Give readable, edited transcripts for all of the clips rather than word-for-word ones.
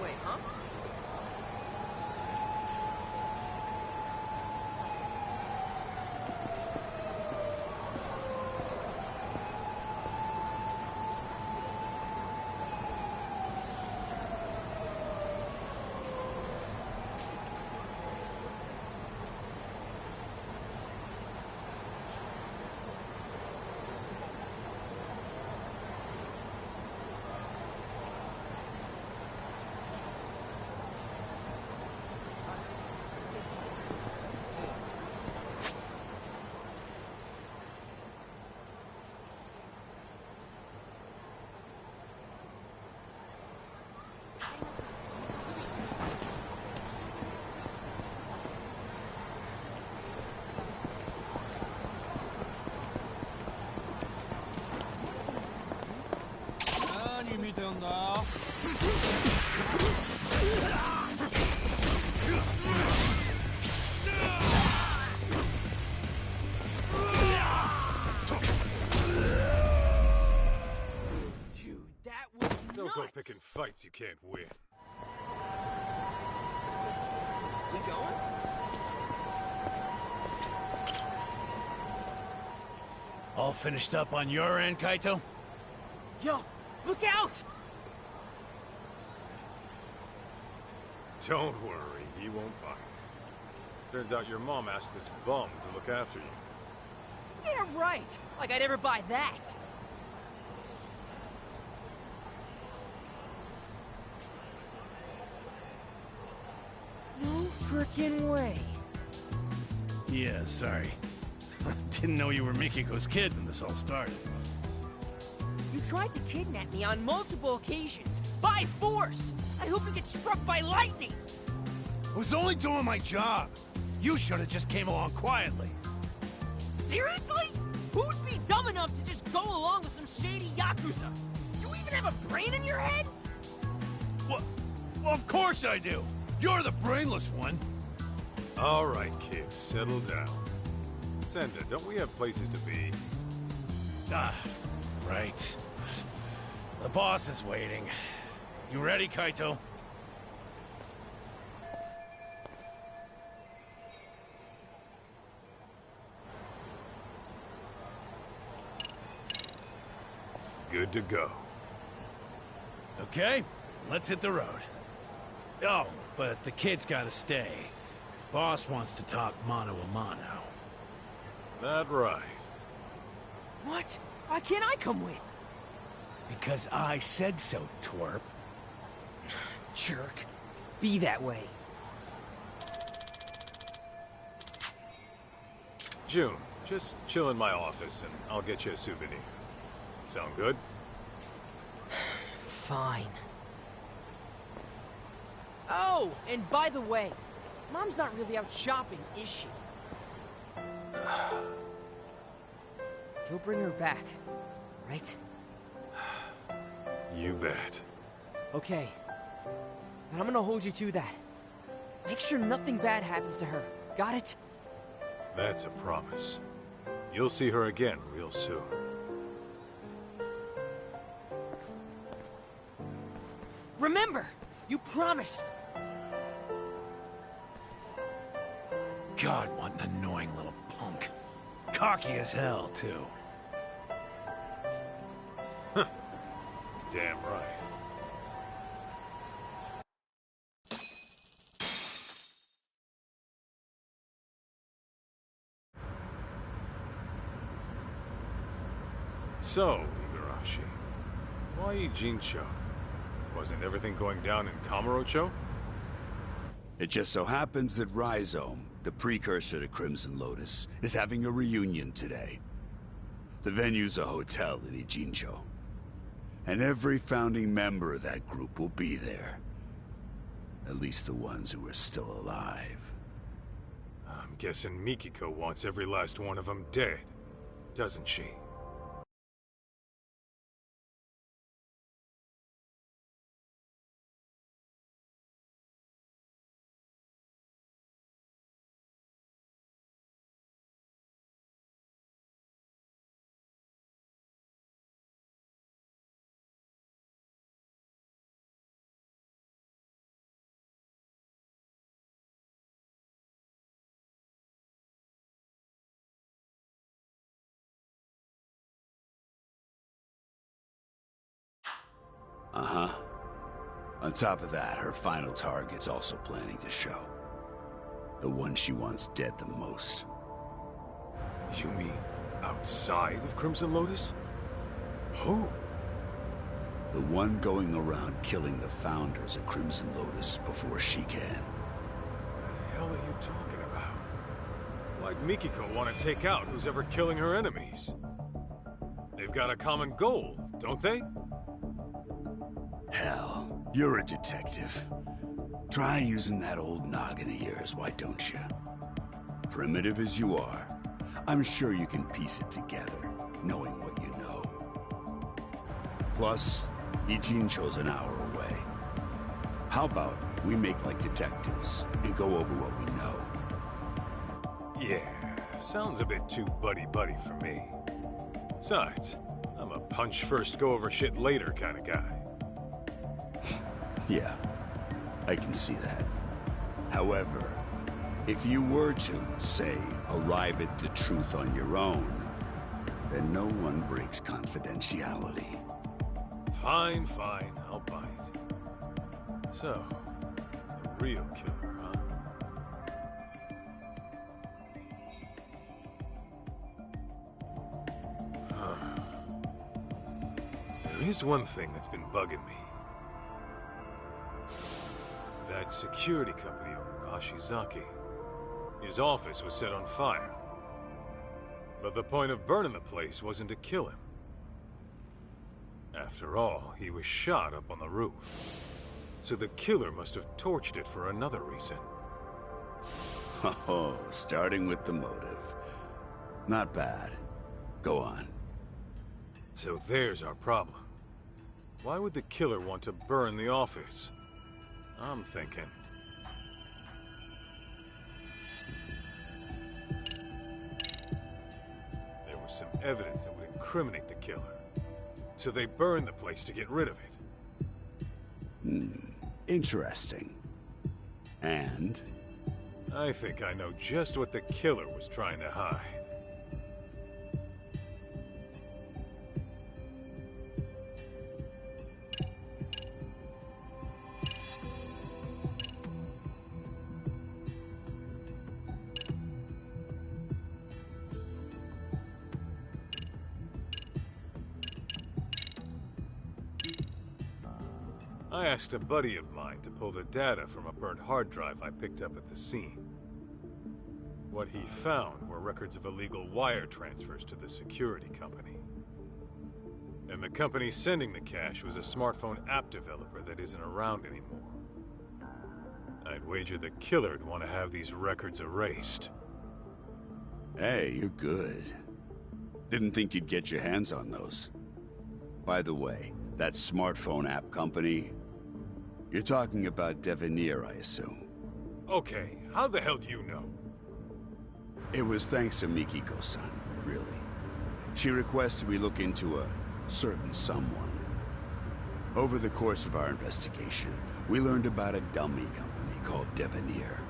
way, huh? Dude, that was Don't nuts. go picking fights you can't win. We going? All finished up on your end, Kaito? Yo, look out! Don't worry, he won't bite. Turns out your mom asked this bum to look after you. Yeah, right. Like I'd ever buy that. No frickin' way. Yeah, sorry. Didn't know you were Mikiko's kid when this all started. You tried to kidnap me on multiple occasions, by force! I hope you get struck by lightning! I was only doing my job. You should have just came along quietly. Seriously? Who'd be dumb enough to just go along with some shady Yakuza? You even have a brain in your head? What? Well, of course I do. You're the brainless one. All right, kids, settle down. Senda, don't we have places to be? Ah, right. The boss is waiting. You ready, Kaito? Good to go. Okay, let's hit the road. Oh, but the kid's gotta stay. Boss wants to talk mano a mano. That right. What? Why can't I come with? Because I said so, twerp. Jerk. Be that way. June, just chill in my office and I'll get you a souvenir. Sound good? Fine. Oh, and by the way, Mom's not really out shopping, is she? You'll bring her back, right? You bet. Okay. Then I'm gonna hold you to that. Make sure nothing bad happens to her. Got it? That's a promise. You'll see her again real soon. Remember, you promised. God, what an annoying little punk. Cocky as hell, too. Damn right. So, Igarashi, why Ijincho? Wasn't everything going down in Kamurocho? It just so happens that Rhizome, the precursor to Crimson Lotus, is having a reunion today. The venue's a hotel in Ijincho. And every founding member of that group will be there. At least the ones who are still alive. I'm guessing Mikiko wants every last one of them dead, doesn't she? Uh-huh. On top of that, her final target's also planning to show. The one she wants dead the most. You mean outside of Crimson Lotus? Who? The one going around killing the founders of Crimson Lotus before she can. What the hell are you talking about? Why'd Mikiko want to take out who's ever killing her enemies? They've got a common goal, don't they? Hell, you're a detective. Try using that old noggin of yours, why don't you? Primitive as you are, I'm sure you can piece it together, knowing what you know. Plus, Ijincho's an hour away. How about we make like detectives and go over what we know? Yeah, sounds a bit too buddy-buddy for me. Besides, I'm a punch first, go over shit later kind of guy. Yeah, I can see that. However, if you were to, say, arrive at the truth on your own, then no one breaks confidentiality. Fine, fine, I'll bite. So, the real killer, huh? There is one thing that's been bugging me. That security company owner, Ashizaki. His office was set on fire. But the point of burning the place wasn't to kill him. After all, he was shot up on the roof. So the killer must have torched it for another reason. Oh, starting with the motive. Not bad. Go on. So there's our problem. Why would the killer want to burn the office? I'm thinking. There was some evidence that would incriminate the killer. So they burned the place to get rid of it. Interesting. And? I think I know just what the killer was trying to hide. I asked a buddy of mine to pull the data from a burnt hard drive I picked up at the scene. What he found were records of illegal wire transfers to the security company. And the company sending the cash was a smartphone app developer that isn't around anymore. I'd wager the killer'd want to have these records erased. Hey, you're good. Didn't think you'd get your hands on those. By the way, that smartphone app company, you're talking about Devenir, I assume. Okay, how the hell do you know? It was thanks to Mikiko-san, really. She requested we look into a certain someone. Over the course of our investigation, we learned about a dummy company called Devenir.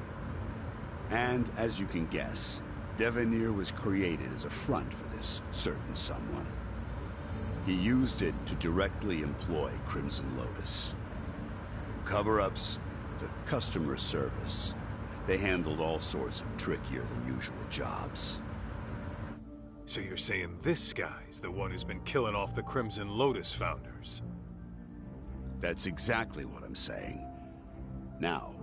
And, as you can guess, Devenir was created as a front for this certain someone. He used it to directly employ Crimson Lotus. Cover-ups to customer service. They handled all sorts of trickier than usual jobs. So you're saying this guy's the one who's been killing off the Crimson Lotus founders? That's exactly what I'm saying. Now,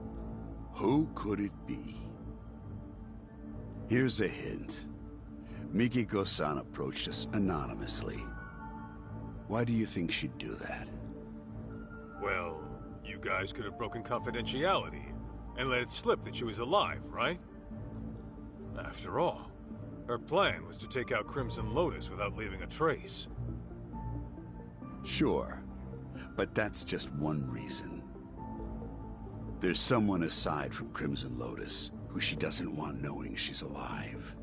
who could it be? Here's a hint. Mikiko-san approached us anonymously. Why do you think she'd do that? Well, you guys could have broken confidentiality and let it slip that she was alive, right? After all, her plan was to take out Crimson Lotus without leaving a trace. Sure, but that's just one reason. There's someone aside from Crimson Lotus who she doesn't want knowing she's alive.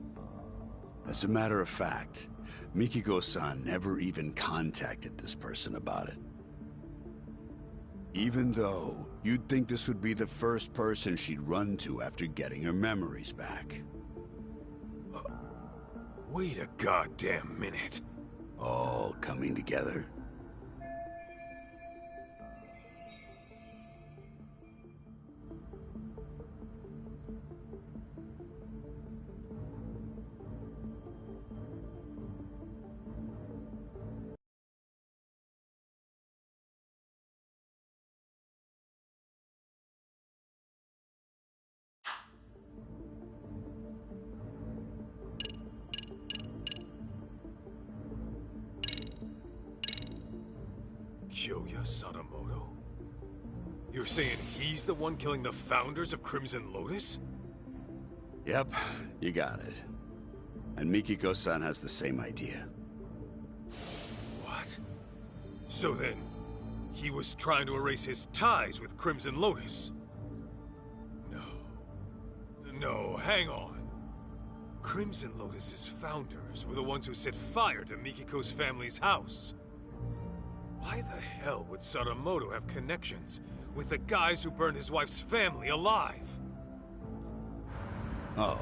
As a matter of fact, Mikiko-san never even contacted this person about it. Even though you'd think this would be the first person she'd run to after getting her memories back. Wait a goddamn minute. All coming together. Kyoya Sadamoto? You're saying he's the one killing the founders of Crimson Lotus? Yep, you got it. And Mikiko-san has the same idea. What? So then, he was trying to erase his ties with Crimson Lotus? No. No, hang on. Crimson Lotus's founders were the ones who set fire to Mikiko's family's house. Why the hell would Sadamoto have connections with the guys who burned his wife's family alive? Oh,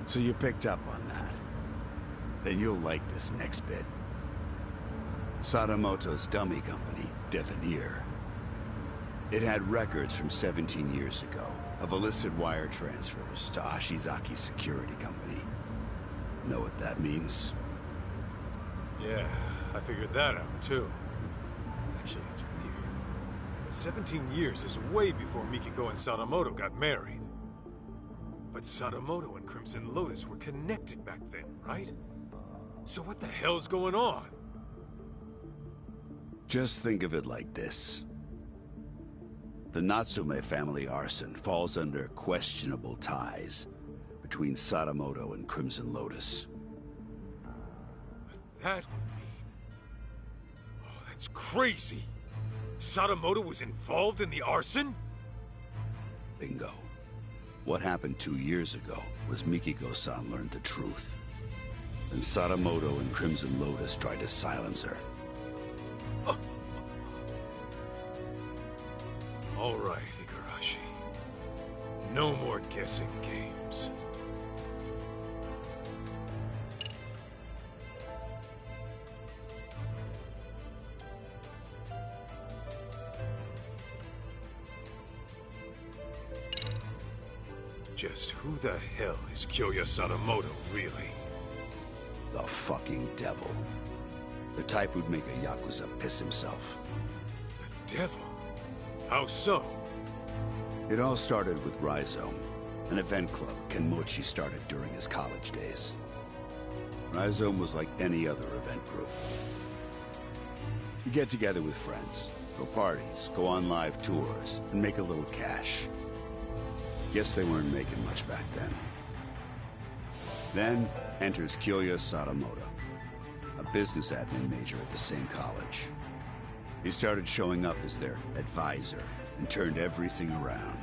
so you picked up on that. Then you'll like this next bit. Sadamoto's dummy company, Devenir. It had records from 17 years ago of illicit wire transfers to Ashizaki's security company. Know what that means? Yeah, I figured that out too. Actually, it's weird. 17 years is way before Mikiko and Sadamoto got married. But Sadamoto and Crimson Lotus were connected back then, right? So what the hell's going on? Just think of it like this. The Natsume family arson falls under questionable ties between Sadamoto and Crimson Lotus. That would mean... Oh, that's crazy! Sadamoto was involved in the arson? Bingo. What happened 2 years ago was Mikiko-san learned the truth. Then Sadamoto and Crimson Lotus tried to silence her. All right, Igarashi. No more guessing games. Just who the hell is Kyoya Sadamoto, really? The fucking devil. The type who'd make a Yakuza piss himself. The devil? How so? It all started with Rhizome, an event club Kenmochi started during his college days. Rhizome was like any other event group. You get together with friends, go parties, go on live tours, and make a little cash. Guess they weren't making much back then. Then enters Kyoya Sadamoto, a business admin major at the same college. He started showing up as their advisor and turned everything around.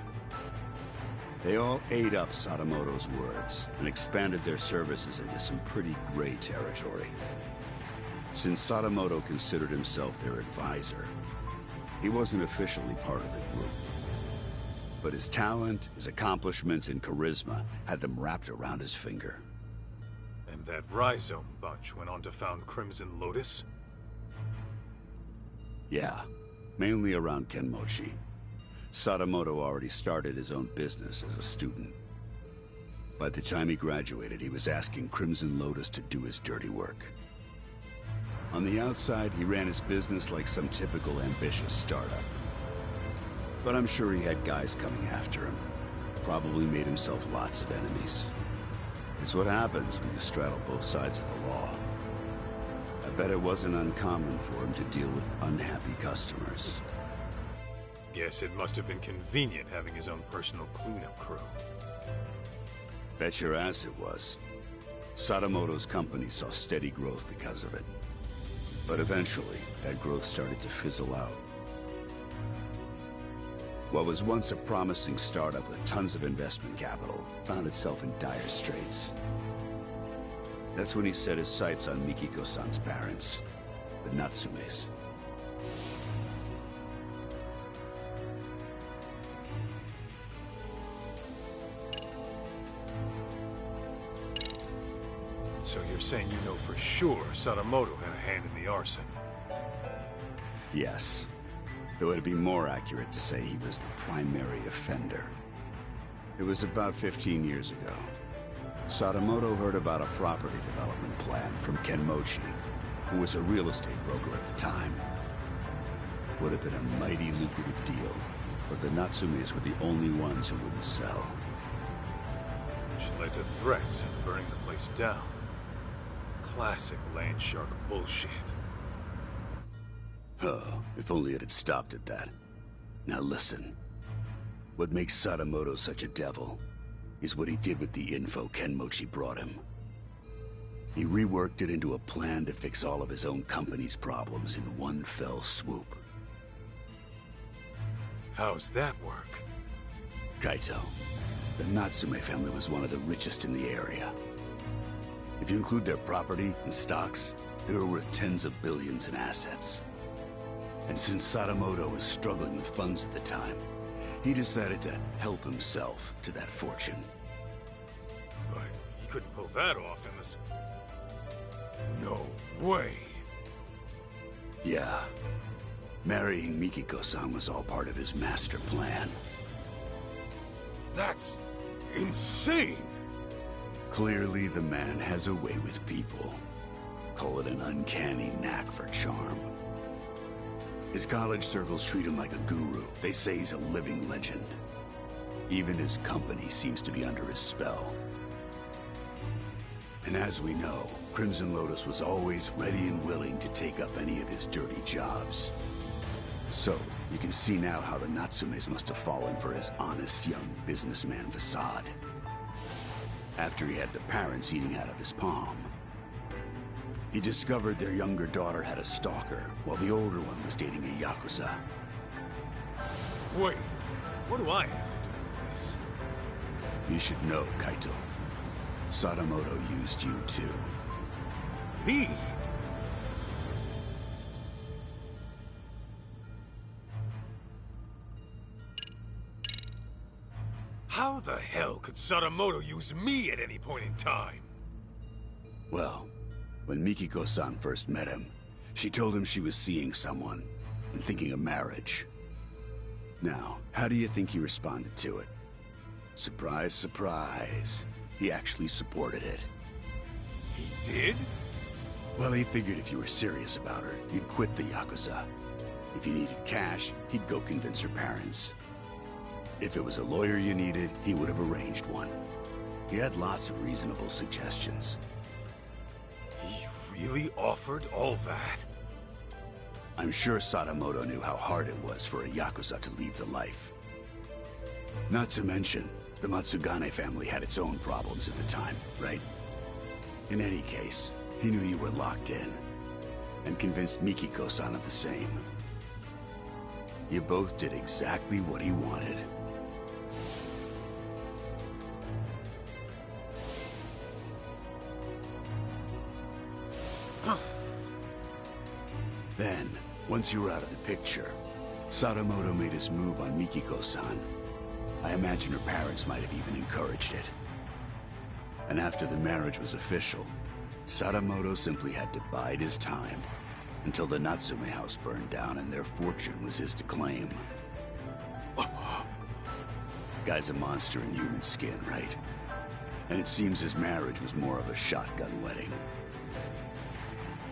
They all ate up Sadamoto's words and expanded their services into some pretty gray territory. Since Sadamoto considered himself their advisor, he wasn't officially part of the group. But his talent, his accomplishments, and charisma had them wrapped around his finger. And that Rhizome bunch went on to found Crimson Lotus? Yeah, mainly around Kenmochi. Sadamoto already started his own business as a student. By the time he graduated, he was asking Crimson Lotus to do his dirty work. On the outside, he ran his business like some typical ambitious startup. But I'm sure he had guys coming after him. Probably made himself lots of enemies. It's what happens when you straddle both sides of the law. I bet it wasn't uncommon for him to deal with unhappy customers. Guess it must have been convenient having his own personal cleanup crew. Bet your ass it was. Sadamoto's company saw steady growth because of it. But eventually, that growth started to fizzle out. What was once a promising startup with tons of investment capital found itself in dire straits. That's when he set his sights on Mikiko-san's parents, the Natsumes. So you're saying you know for sure Sadamoto had a hand in the arson? Yes. Though it'd be more accurate to say he was the primary offender. It was about 15 years ago. Sadamoto heard about a property development plan from Kenmochi, who was a real estate broker at the time. Would have been a mighty lucrative deal, but the Natsumes were the only ones who wouldn't sell. Which led to threats and burning the place down. Classic land shark bullshit. Oh, if only it had stopped at that. Now listen. What makes Sadamoto such a devil is what he did with the info Kenmochi brought him. He reworked it into a plan to fix all of his own company's problems in one fell swoop. How's that work? Kaito, the Natsume family was one of the richest in the area. If you include their property and stocks, they were worth tens of billions in assets. And since Sadamoto was struggling with funds at the time, he decided to help himself to that fortune. But he couldn't pull that off in this... No way! Yeah. Marrying Mikiko-san was all part of his master plan. That's... insane! Clearly, the man has a way with people. Call it an uncanny knack for charm. His college circles treat him like a guru. They say he's a living legend. Even his company seems to be under his spell. And as we know, Crimson Lotus was always ready and willing to take up any of his dirty jobs. So, you can see now how the Natsumes must have fallen for his honest young businessman facade. After he had the parents eating out of his palm. He discovered their younger daughter had a stalker, while the older one was dating a Yakuza. Wait, what do I have to do with this? You should know, Kaito. Sadamoto used you too. Me? How the hell could Sadamoto use me at any point in time? Well, when Mikiko-san first met him, she told him she was seeing someone and thinking of marriage. Now, how do you think he responded to it? Surprise, surprise. He actually supported it. He did? Well, he figured if you were serious about her, you'd quit the Yakuza. If you needed cash, he'd go convince her parents. If it was a lawyer you needed, he would have arranged one. He had lots of reasonable suggestions. He really offered all that? I'm sure Sadamoto knew how hard it was for a Yakuza to leave the life. Not to mention, the Matsugane family had its own problems at the time, right? In any case, he knew you were locked in, and convinced Mikiko-san of the same. You both did exactly what he wanted. Then, once you were out of the picture, Sadamoto made his move on Mikiko-san. I imagine her parents might have even encouraged it. And after the marriage was official, Sadamoto simply had to bide his time until the Natsume house burned down and their fortune was his to claim. Guy's a monster in human skin, right? And it seems his marriage was more of a shotgun wedding.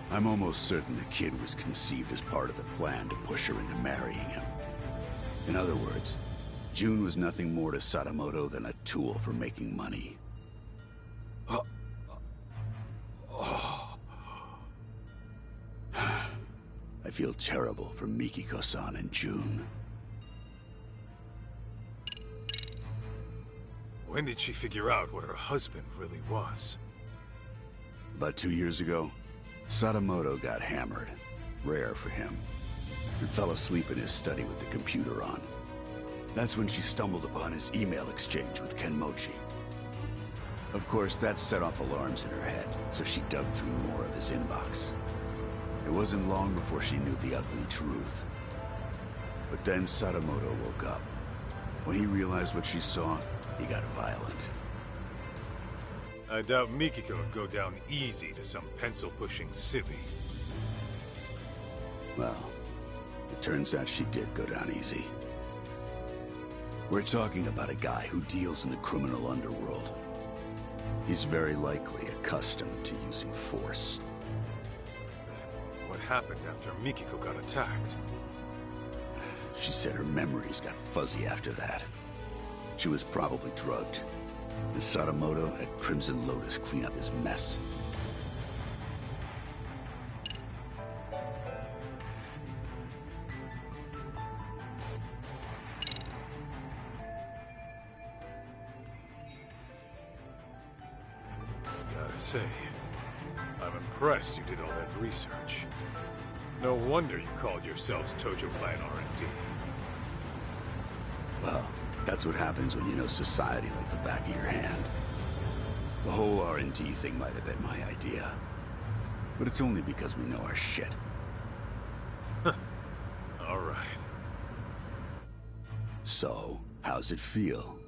I'm almost certain the kid was conceived as part of the plan to push her into marrying him. In other words, June was nothing more to Sadamoto than a tool for making money. I feel terrible for Mikiko-san and June. When did she figure out what her husband really was? About 2 years ago, Sadamoto got hammered, rare for him, and fell asleep in his study with the computer on. That's when she stumbled upon his email exchange with Kenmochi. Of course, that set off alarms in her head, so she dug through more of his inbox. It wasn't long before she knew the ugly truth. But then Sadamoto woke up. When he realized what she saw, he got violent. I doubt Mikiko would go down easy to some pencil-pushing civvy. Well, it turns out she did go down easy. We're talking about a guy who deals in the criminal underworld. He's very likely accustomed to using force. What happened after Mikiko got attacked? She said her memories got fuzzy after that. She was probably drugged, and Sadamoto had Crimson Lotus clean up his mess. gotta say, I'm impressed you did all that research. No wonder you called yourselves Tojo Clan R&D. Well, that's what happens when you know society like the back of your hand. The whole R&D thing might have been my idea. But it's only because we know our shit. All right. So, how's it feel?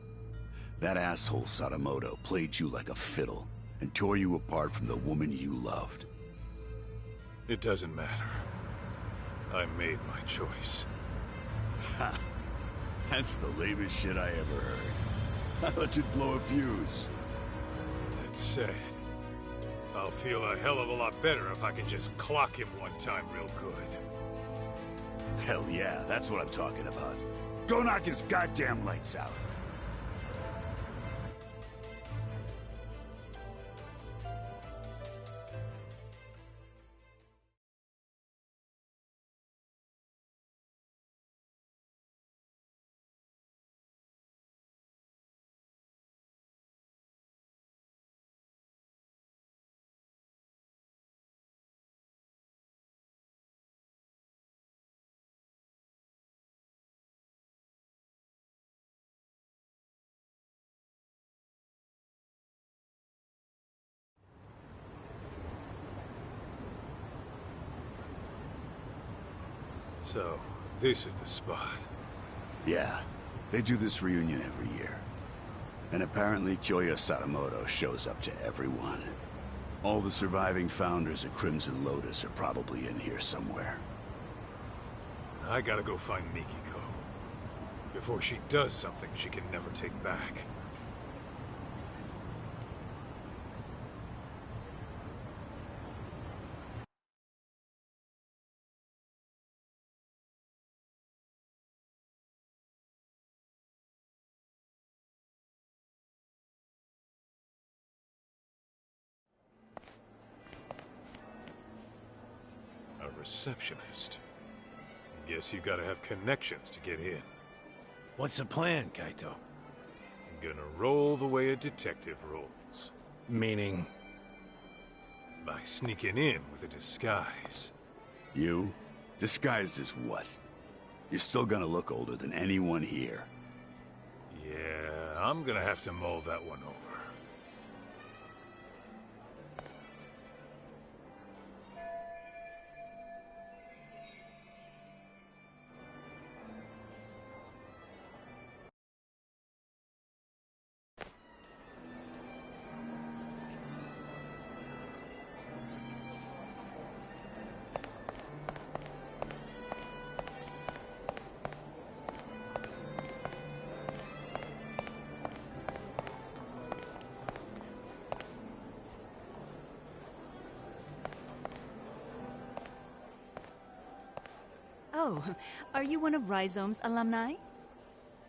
That asshole Sadamoto played you like a fiddle and tore you apart from the woman you loved. It doesn't matter. I made my choice. Ha! That's the lamest shit I ever heard. I thought you'd blow a fuse. That said, I'll feel a hell of a lot better if I can just clock him one time real good. Hell yeah, that's what I'm talking about. Go knock his goddamn lights out. So, this is the spot. Yeah, they do this reunion every year. And apparently Kyoya Sadamoto shows up to everyone. All the surviving founders of Crimson Lotus are probably in here somewhere. I gotta go find Mikiko. Before she does something she can never take back. A receptionist. Guess you gotta have connections to get in. What's the plan, Kaito? I'm gonna roll the way a detective rolls. Meaning? By sneaking in with a disguise. You? Disguised as what? You're still gonna look older than anyone here. Yeah, I'm gonna have to mull that one over. Oh, are you one of Rhizome's alumni?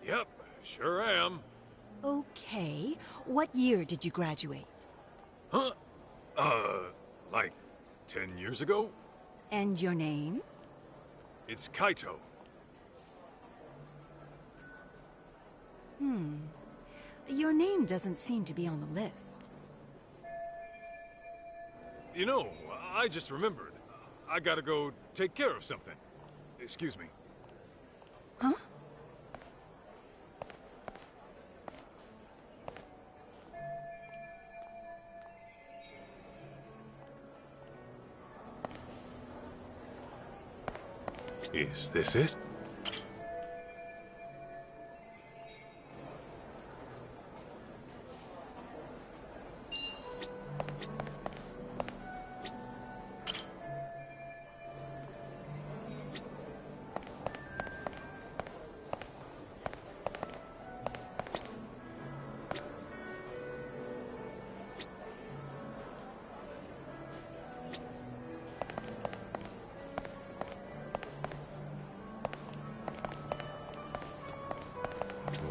Yep, sure am. Okay. What year did you graduate? Huh? Like 10 years ago? And your name? It's Kaito. Your name doesn't seem to be on the list. You know, I just remembered. I gotta go take care of something. Excuse me. Huh? Is this it?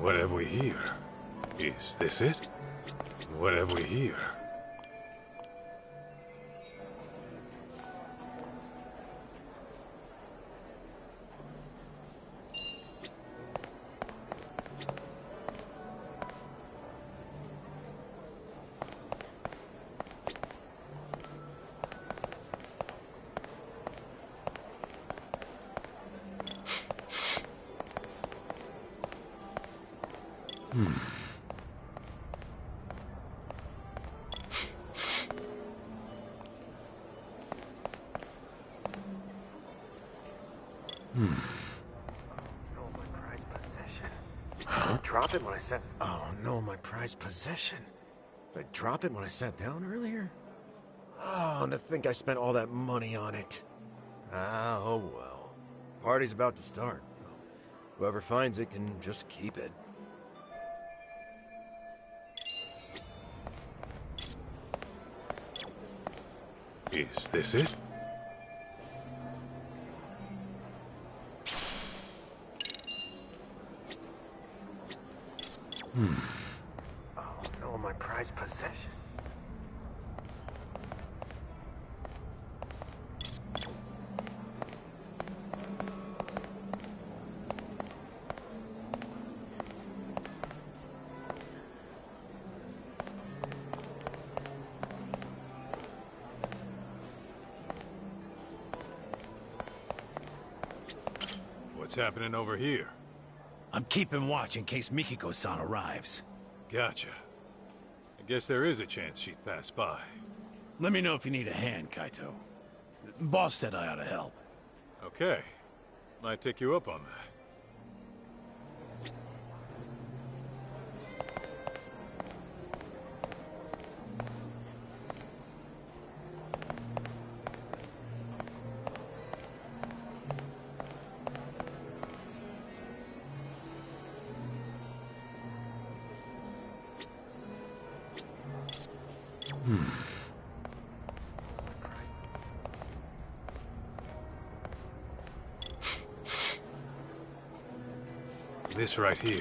What have we here? Is this it? What have we here? No, my prized possession. Did I drop it when I sat... Oh, no, my prized possession. Did I drop it when I sat down earlier? Oh, and to think I spent all that money on it. Ah, oh well. Party's about to start. So whoever finds it can just keep it. Is this it? Oh, no, my prized possession. What's happening over here? I'm keeping watch in case Mikiko-san arrives. Gotcha. I guess there is a chance she'd pass by. Let me know if you need a hand, Kaito. Boss said I ought to help. Okay. Might take you up on that. This right here.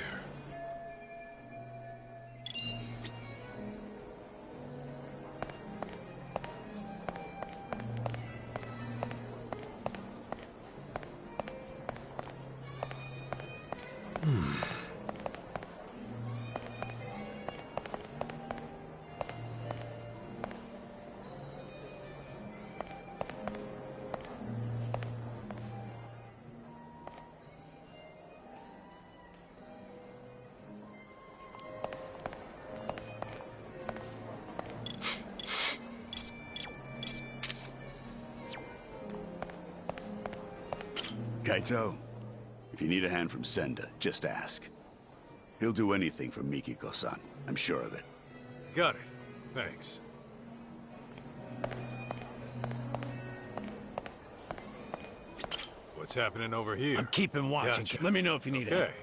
Kaito, if you need a hand from Senda, just ask. He'll do anything for Mikiko-san. I'm sure of it. Got it. Thanks. What's happening over here? I'm keeping watch. Gotcha. Let me know if you need a hand. Okay.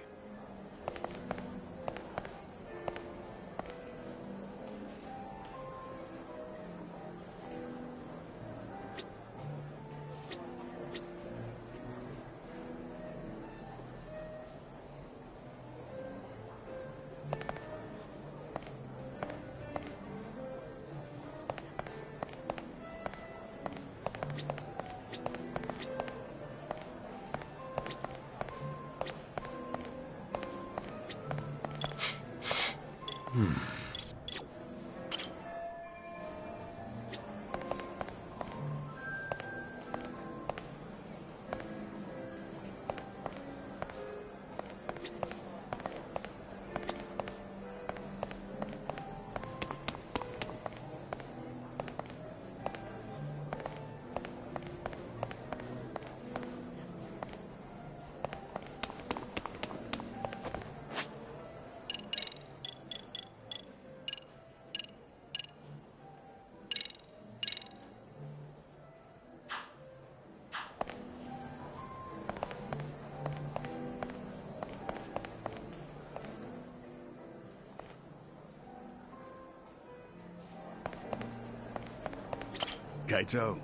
Kaito,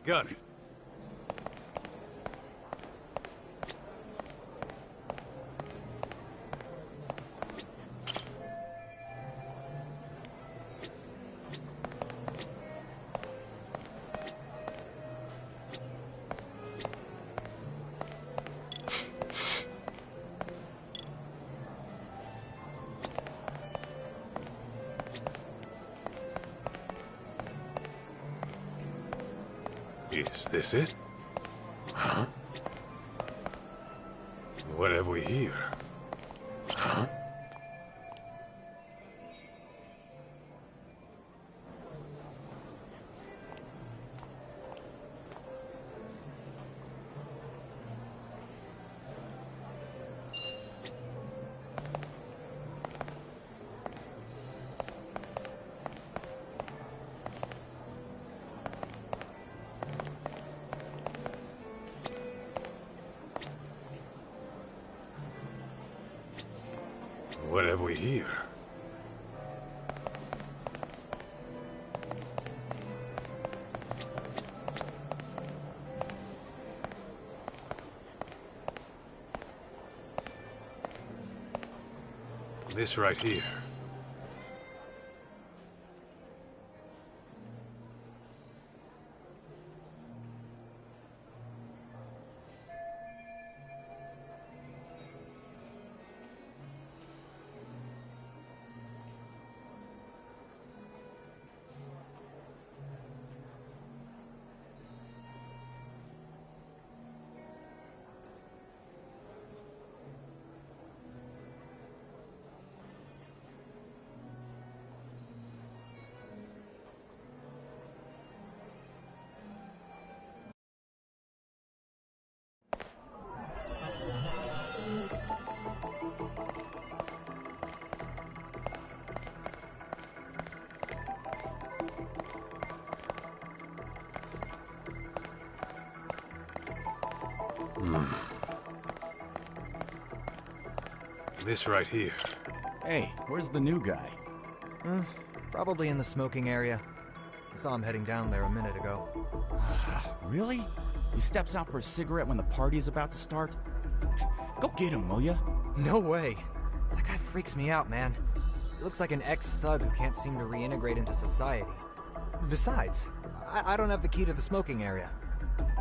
Got it. Is this it? Huh? What have we here? Huh? What have we here? This right here. This right here. Hey, where's the new guy? Probably in the smoking area. I saw him heading down there a minute ago. Really? He steps out for a cigarette when the party's about to start? Go get him, will ya? No way. That guy freaks me out, man. He looks like an ex-thug who can't seem to reintegrate into society. Besides, I don't have the key to the smoking area.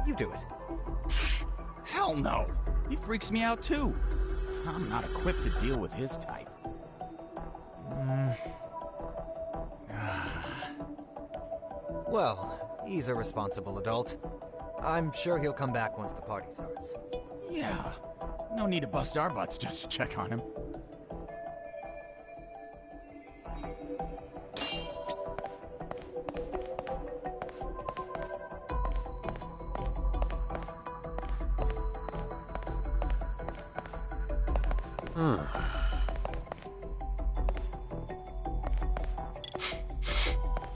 You do it. Hell no! He freaks me out too. I'm not equipped to deal with his type. Well, he's a responsible adult. I'm sure he'll come back once the party starts. Yeah. No need to bust our butts just to check on him.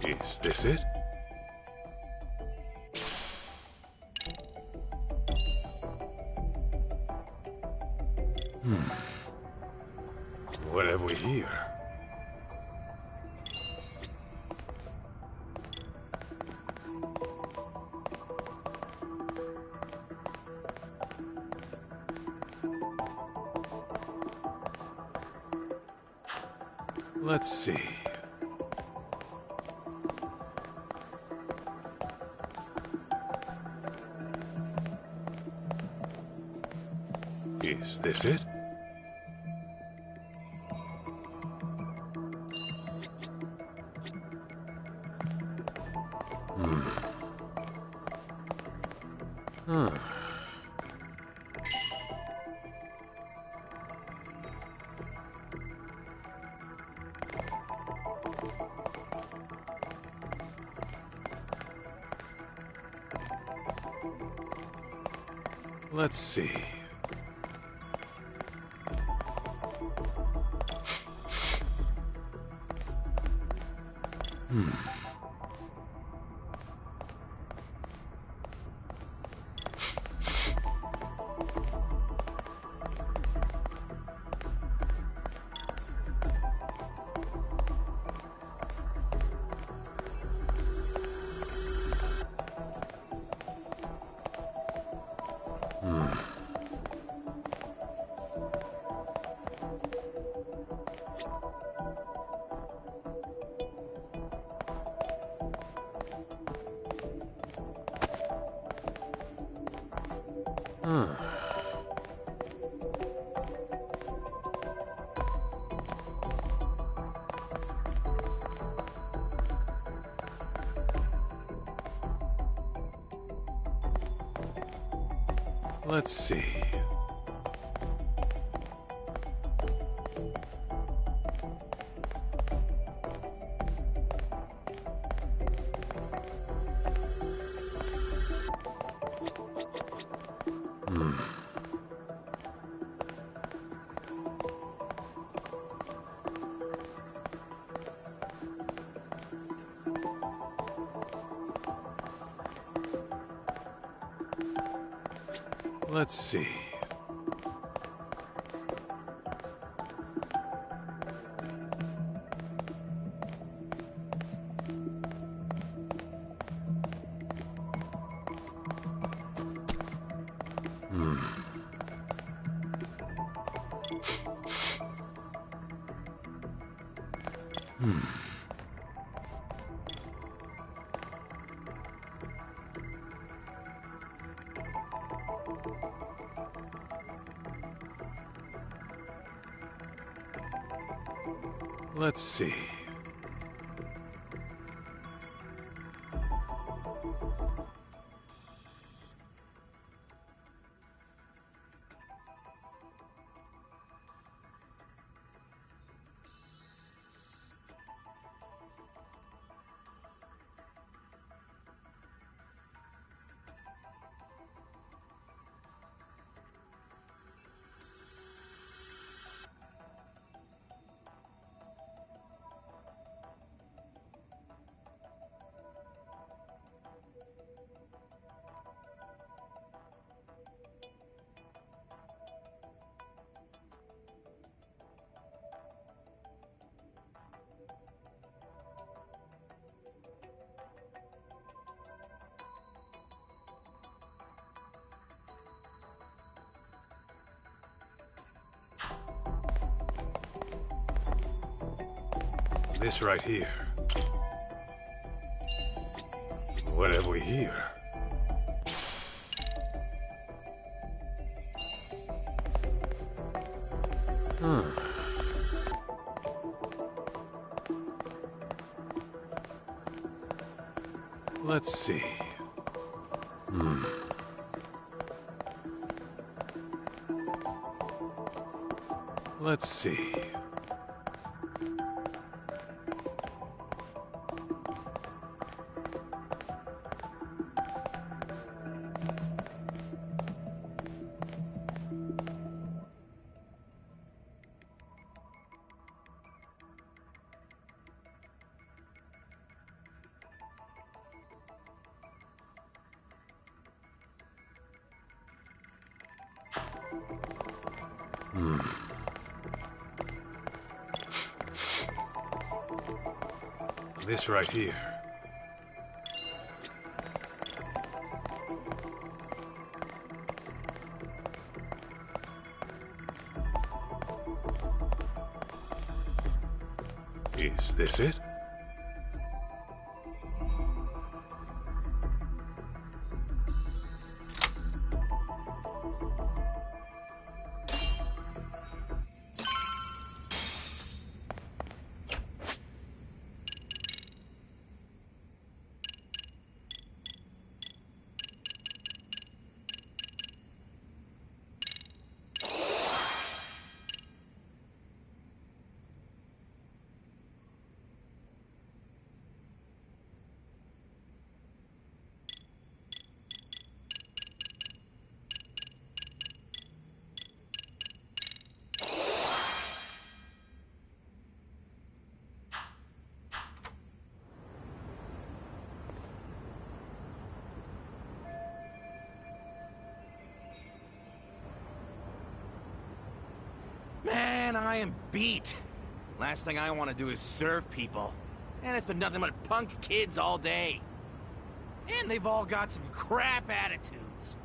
Is this it? What have we here? Let's see. Is this it? Let's see. Let's see. Let's see. Let's see. This right here. What have we here? Let's see. Let's see. This right here. Is this it? Man, I am beat. Last thing I want to do is serve people. And it's been nothing but punk kids all day. And they've all got some crap attitudes.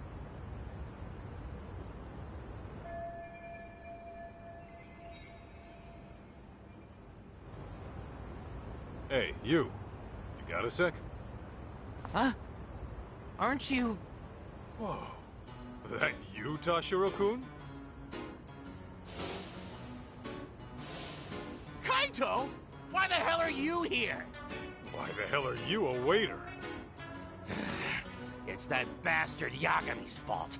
Hey, you. You got a sec? Huh? Aren't you... Whoa. That you, Tashiro-kun? Kaito? Why the hell are you here? Why the hell are you a waiter? It's that bastard Yagami's fault.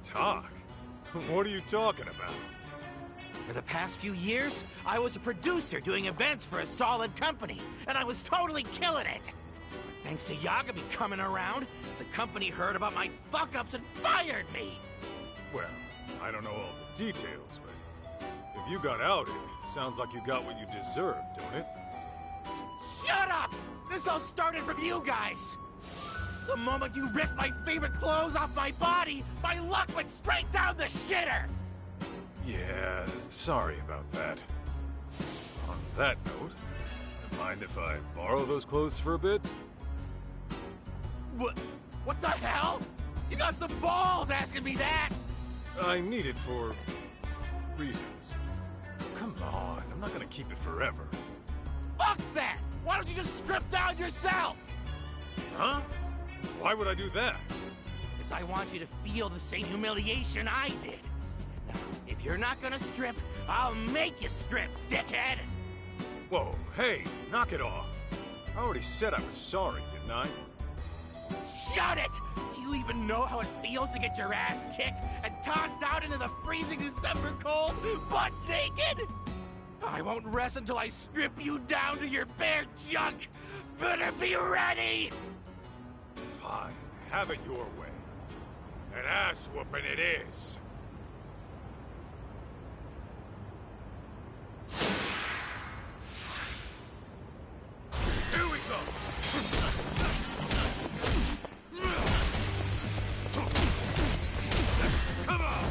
Talk? What are you talking about? For the past few years, I was a producer doing events for a solid company, and I was totally killing it. But thanks to Yagami coming around, the company heard about my fuck-ups and fired me. Well, I don't know all the details, but if you got outed, sounds like you got what you deserved, don't it? Shut up! This all started from you guys! The moment you ripped my favorite clothes off my body, my luck went straight down the shitter! Yeah, sorry about that. On that note, mind if I borrow those clothes for a bit? What the hell? You got some balls asking me that! I need it for reasons. Come on, I'm not gonna keep it forever. Fuck that! Why don't you just strip down yourself? Huh? Why would I do that? Because I want you to feel the same humiliation I did. Now, if you're not gonna strip, I'll make you strip, dickhead! Whoa, hey, knock it off. I already said I was sorry, didn't I? Shut it! Do you even know how it feels to get your ass kicked and tossed out into the freezing December cold, butt naked? I won't rest until I strip you down to your bare junk! Better be ready! Fine, have it your way. An ass whooping it is. Here we go! Come on!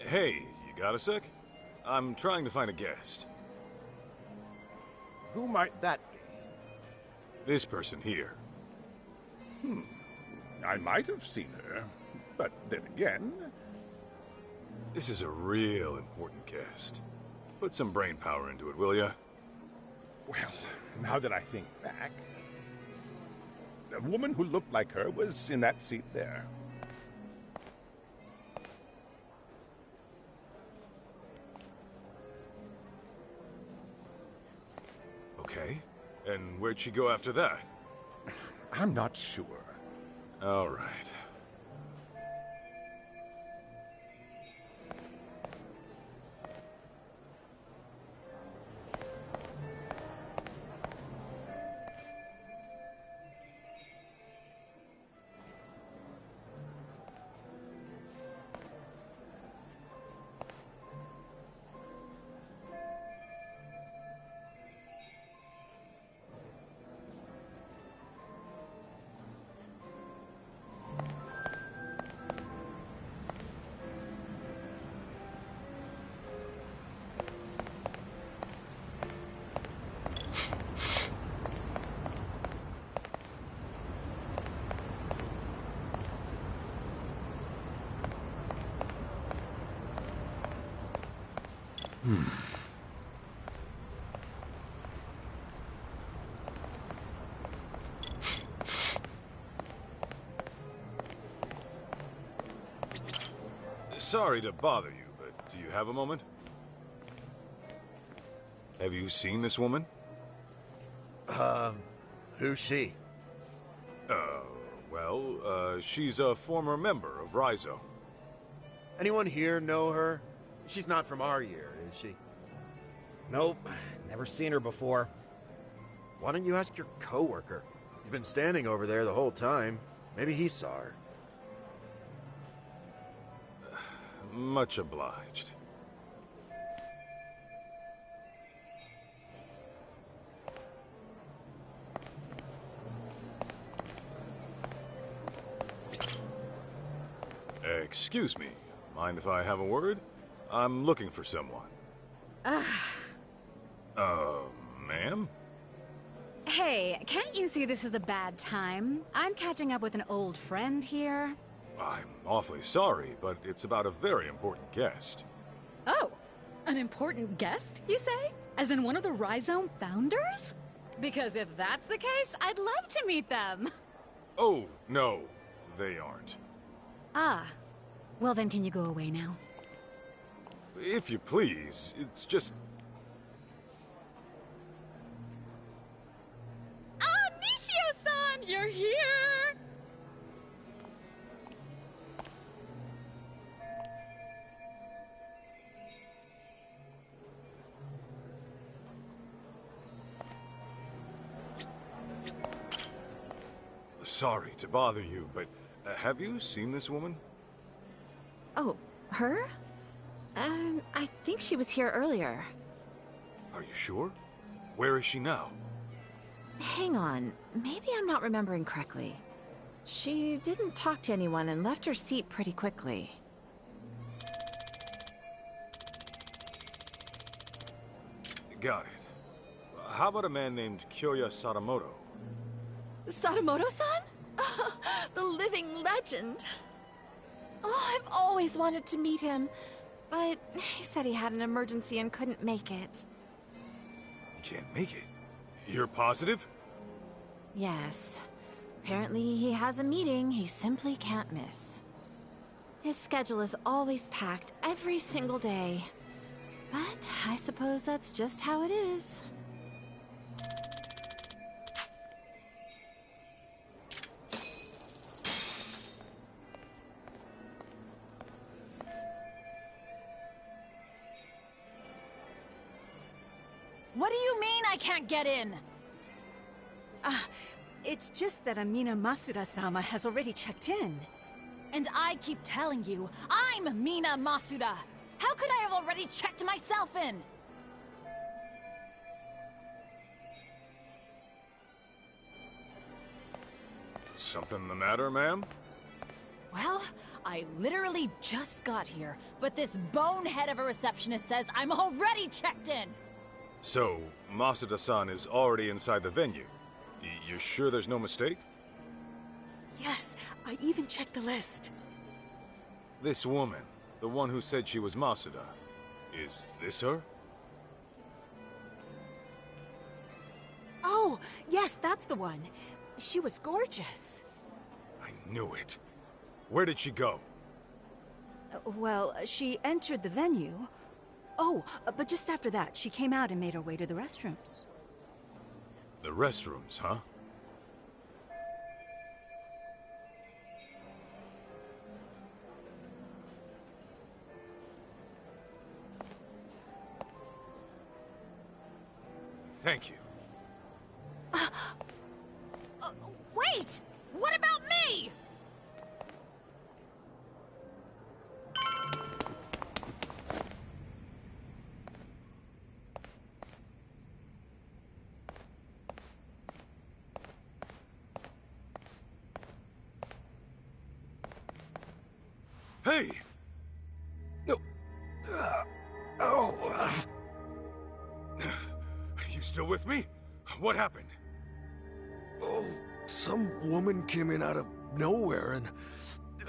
Hey, you got a sec? I'm trying to find a guest. Who might that be? This person here. I might have seen her, but then again... This is a real important guest. Put some brain power into it, will ya? Well, now that I think back... A woman who looked like her was in that seat there. Okay. And where'd she go after that? I'm not sure. All right. Sorry to bother you, but do you have a moment? Have you seen this woman? Who's she? She's a former member of Rhizo. Anyone here know her? She's not from our year, is she? Nope, never seen her before. Why don't you ask your coworker? He's been standing over there the whole time. Maybe he saw her. Much obliged. Excuse me. Mind if I have a word? I'm looking for someone. Ma'am? Hey, can't you see this is a bad time? I'm catching up with an old friend here. I'm awfully sorry, but it's about a very important guest. Oh, an important guest, you say? As in one of the Rhizome founders? Because if that's the case, I'd love to meet them. Oh, no, they aren't. Ah, well then can you go away now? If you please, it's just... Ah, Nishio-san, you're here! Sorry to bother you, but have you seen this woman? Oh, her? I think she was here earlier. Are you sure? Where is she now? Hang on, maybe I'm not remembering correctly. She didn't talk to anyone and left her seat pretty quickly. Got it. How about a man named Kyoya Sadamoto? Sadamoto-san? The living legend. Oh, I've always wanted to meet him, but he said he had an emergency and couldn't make it. You can't make it. You're positive? Yes. Apparently he has a meeting he simply can't miss. His schedule is always packed every single day. But I suppose that's just how it is. What do you mean I can't get in? It's just that Amina Masuda-sama has already checked in. And I keep telling you, I'm Mina Masuda. How could I have already checked myself in? Something the matter, ma'am? Well, I literally just got here, but this bonehead of a receptionist says I'm already checked in. So, Masuda-san is already inside the venue. You sure there's no mistake? Yes, I even checked the list. This woman, the one who said she was Masuda, is this her? Oh, yes, that's the one. She was gorgeous. I knew it. Where did she go? Well, she entered the venue. Oh, but just after that, she came out and made her way to the restrooms. The restrooms, huh? Thank you. Wait! What about me? Hey! No. You still with me? What happened? Oh, some woman came in out of nowhere and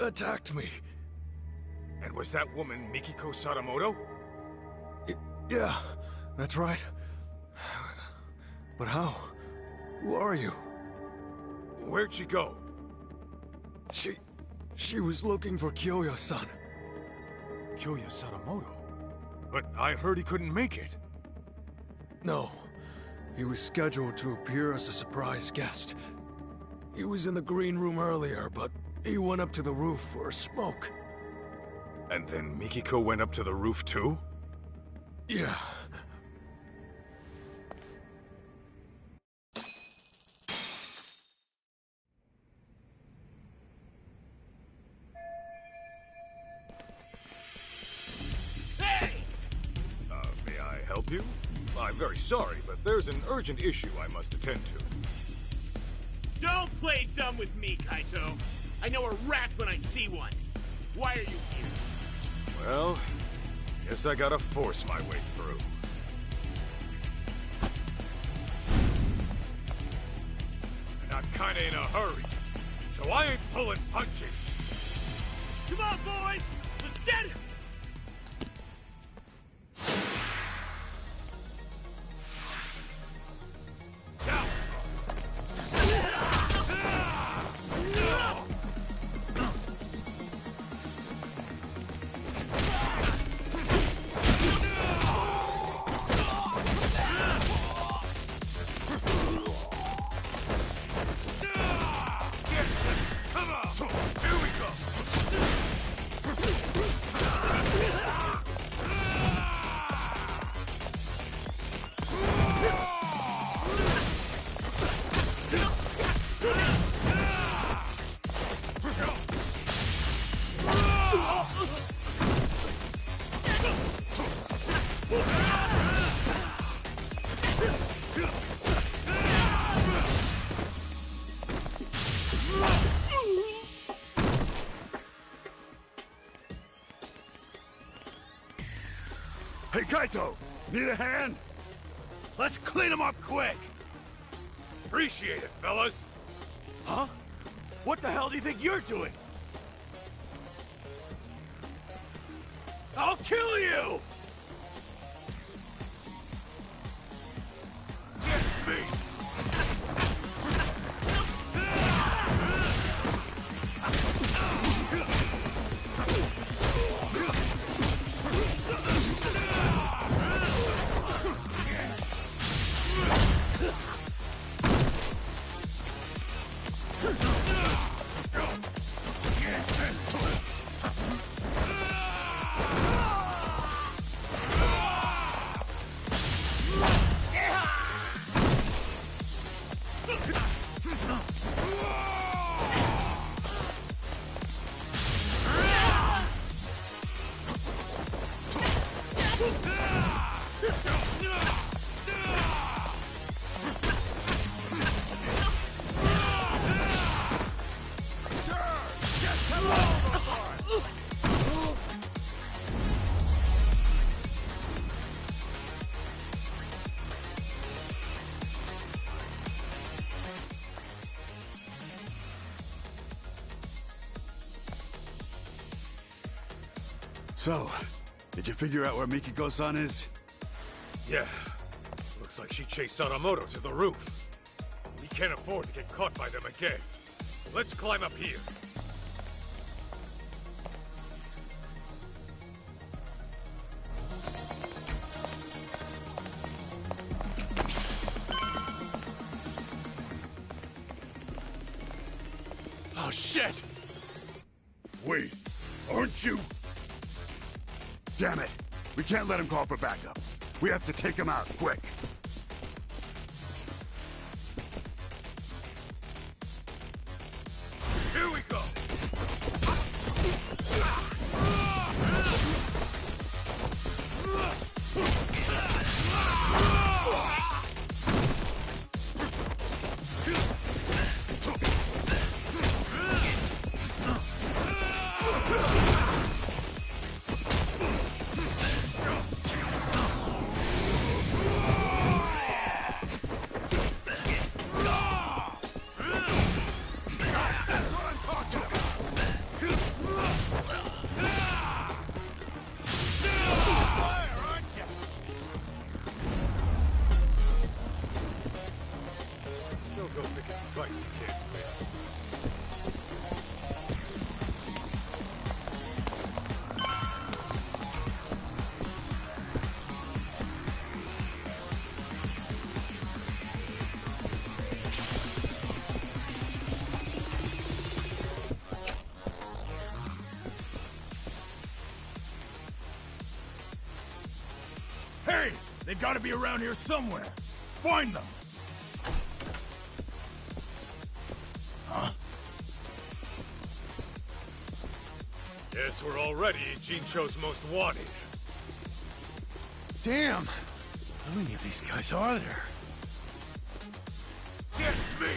attacked me. And was that woman Mikiko Sadamoto? Yeah, that's right. But how? Who are you? Where'd she go? She was looking for Kyoya-san. Kyoya Sadamoto? But I heard he couldn't make it. No. He was scheduled to appear as a surprise guest. He was in the green room earlier, but he went up to the roof for a smoke. And then Mikiko went up to the roof too? Yeah. you? I'm very sorry, but there's an urgent issue I must attend to. Don't play dumb with me, Kaito. I know a rat when I see one. Why are you here? Well, guess I gotta force my way through. And I'm kinda in a hurry, so I ain't pulling punches. Come on, boys! Let's get him! Hey, Kaito! Need a hand? Let's clean them up quick! Appreciate it, fellas! Huh? What the hell do you think you're doing? I'll kill you! Get me! So, did you figure out where Mikiko-san is? Yeah. Looks like she chased Sadamoto to the roof. We can't afford to get caught by them again. Let's climb up here. Oh, shit! Wait, aren't you? Damn it! We can't let him call for backup. We have to take him out, quick. Here we go! Don't go picking fights you can't win. Hey! They've got to be around here somewhere. Find them! Huh? Guess we're already Jincho's most wanted. Damn! How many of these guys are there? Get me!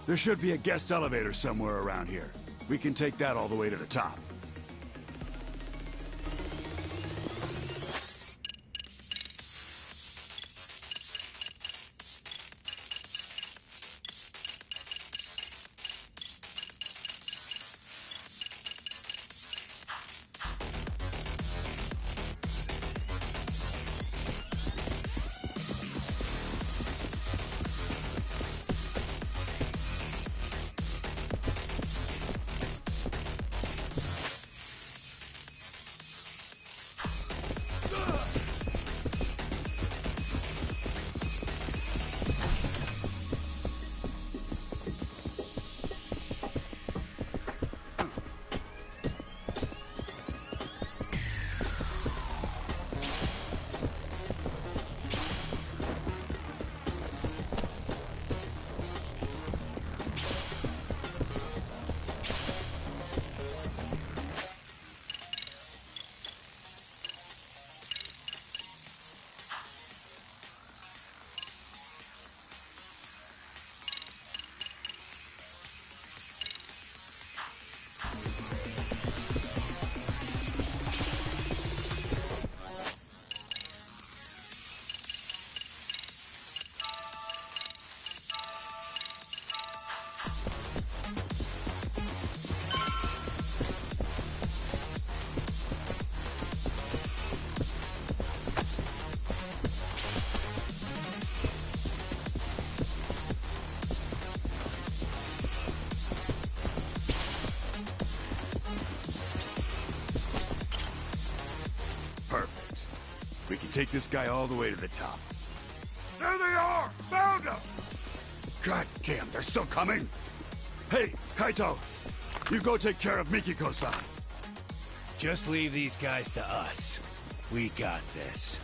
There should be a guest elevator somewhere around here. We can take that all the way to the top. We can take this guy all the way to the top. There they are! Found them! God damn, they're still coming! Hey, Kaito! You go take care of Mikiko-san. Just leave these guys to us. We got this.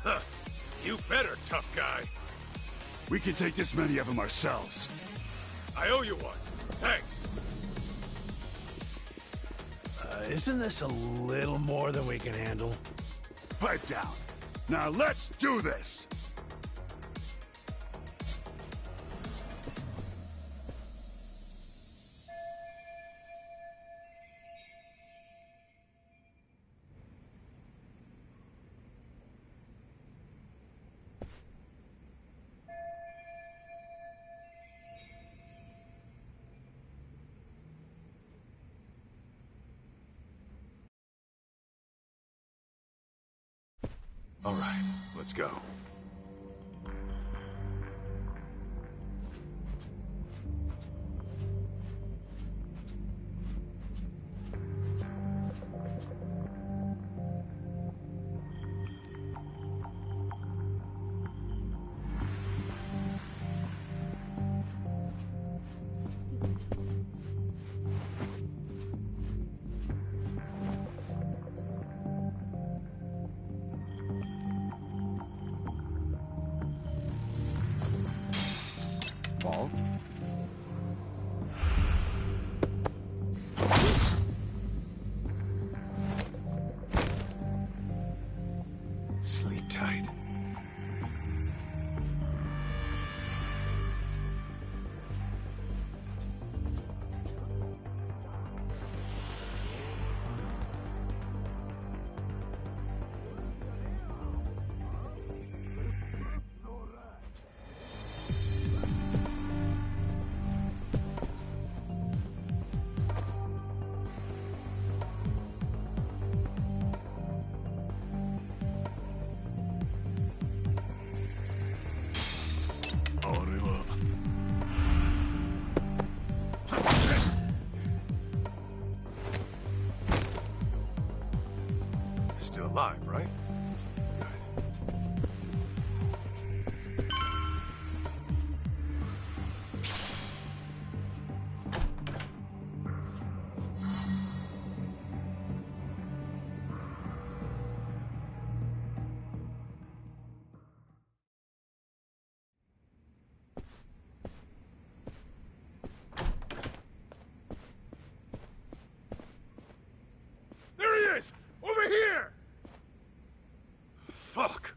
Huh. You better, tough guy. We can take this many of them ourselves. I owe you one. Thanks. Isn't this a little more than we can handle? Pipe down. Now let's do this! All right, let's go. Paul? Sleep tight. alive, right? There he is! Over here! Fuck!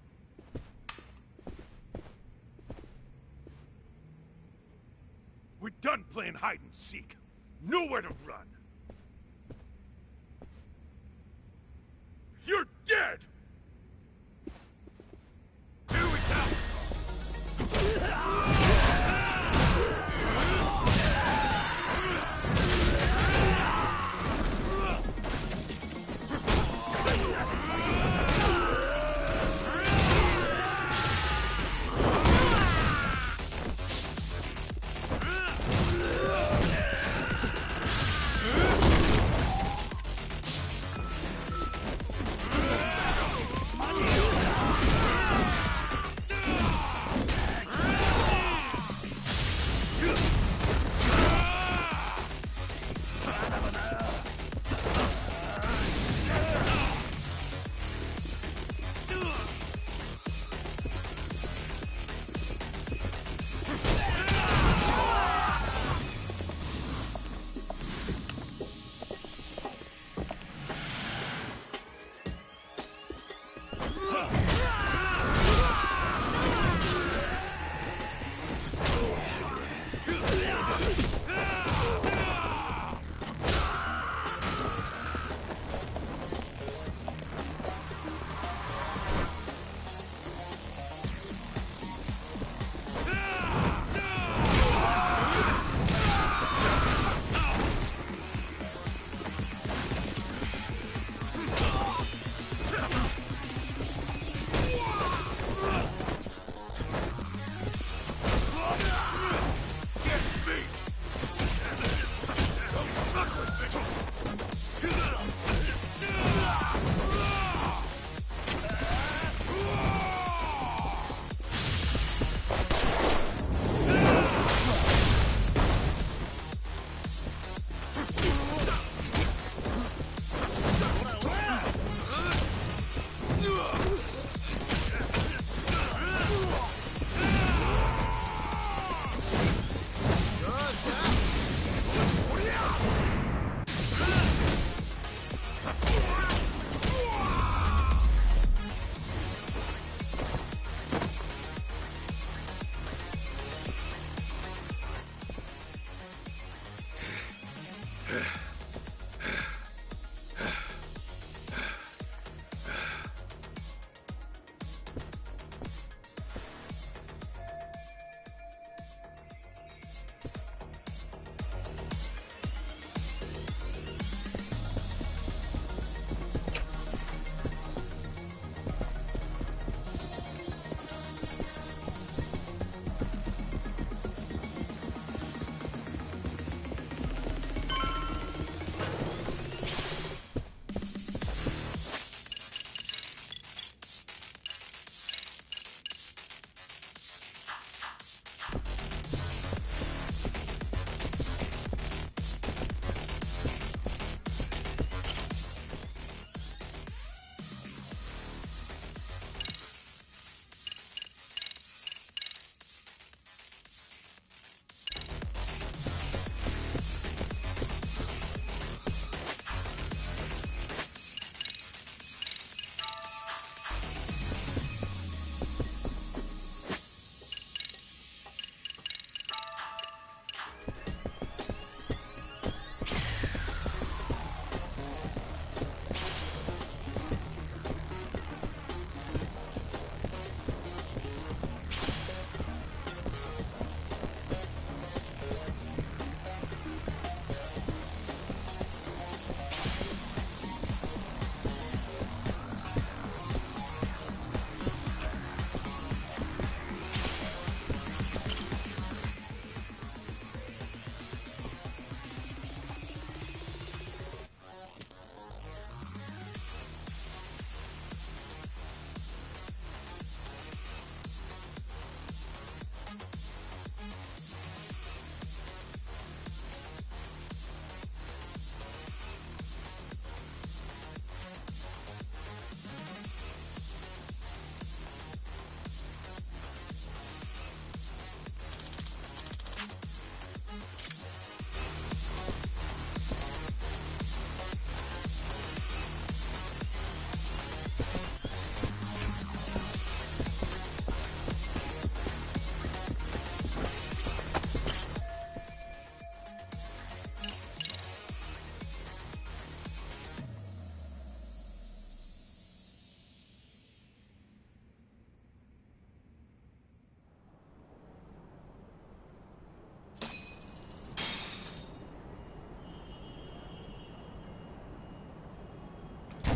We're done playing hide and seek. Nowhere to run. You're dead! Here we go!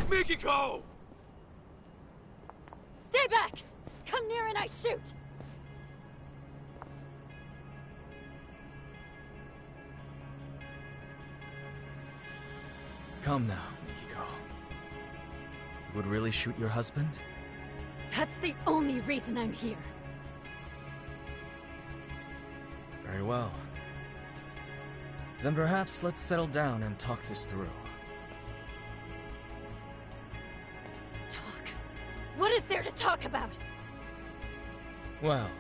Mikiko! Stay back! Come near and I shoot! Come now, Mikiko. You would really shoot your husband? That's the only reason I'm here. Very well. Then perhaps let's settle down and talk this through. Talk? What is there to talk about? Well,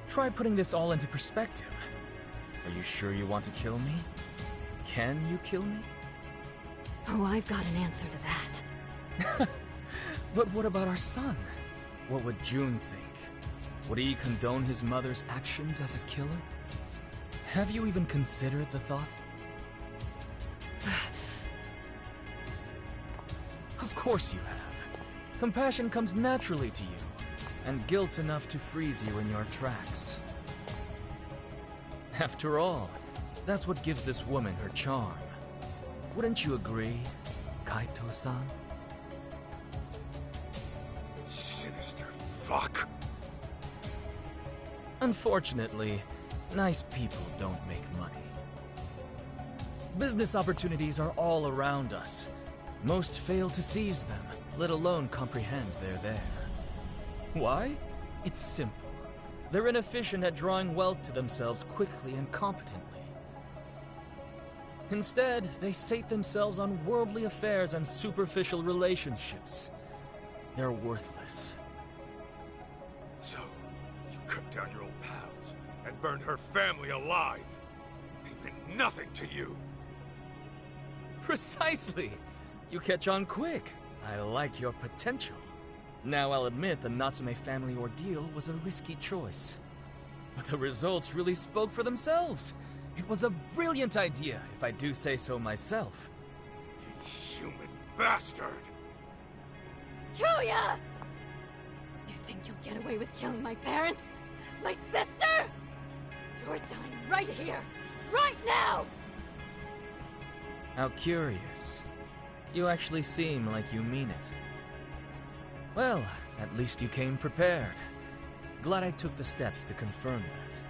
try putting this all into perspective. Are you sure you want to kill me? Can you kill me? Oh, I've got an answer to that. But what about our son? What would June think? Would he condone his mother's actions as a killer? Have you even considered the thought? Of course you have. Compassion comes naturally to you, and guilt's enough to freeze you in your tracks. After all, that's what gives this woman her charm. Wouldn't you agree, Kaito-san? Sinister fuck. Unfortunately, nice people don't make money. Business opportunities are all around us. Most fail to seize them, let alone comprehend they're there. Why? It's simple. They're inefficient at drawing wealth to themselves quickly and competently. Instead, they sate themselves on worldly affairs and superficial relationships. They're worthless. So, you cut down your old pals and burned her family alive. They meant nothing to you. Precisely! You catch on quick. I like your potential. Now I'll admit the Natsume family ordeal was a risky choice. But the results really spoke for themselves. It was a brilliant idea, if I do say so myself. Inhuman bastard! Julia! You think you'll get away with killing my parents? My sister? You're dying right here! Right now! How curious. You actually seem like you mean it. Well, at least you came prepared. Glad I took the steps to confirm that.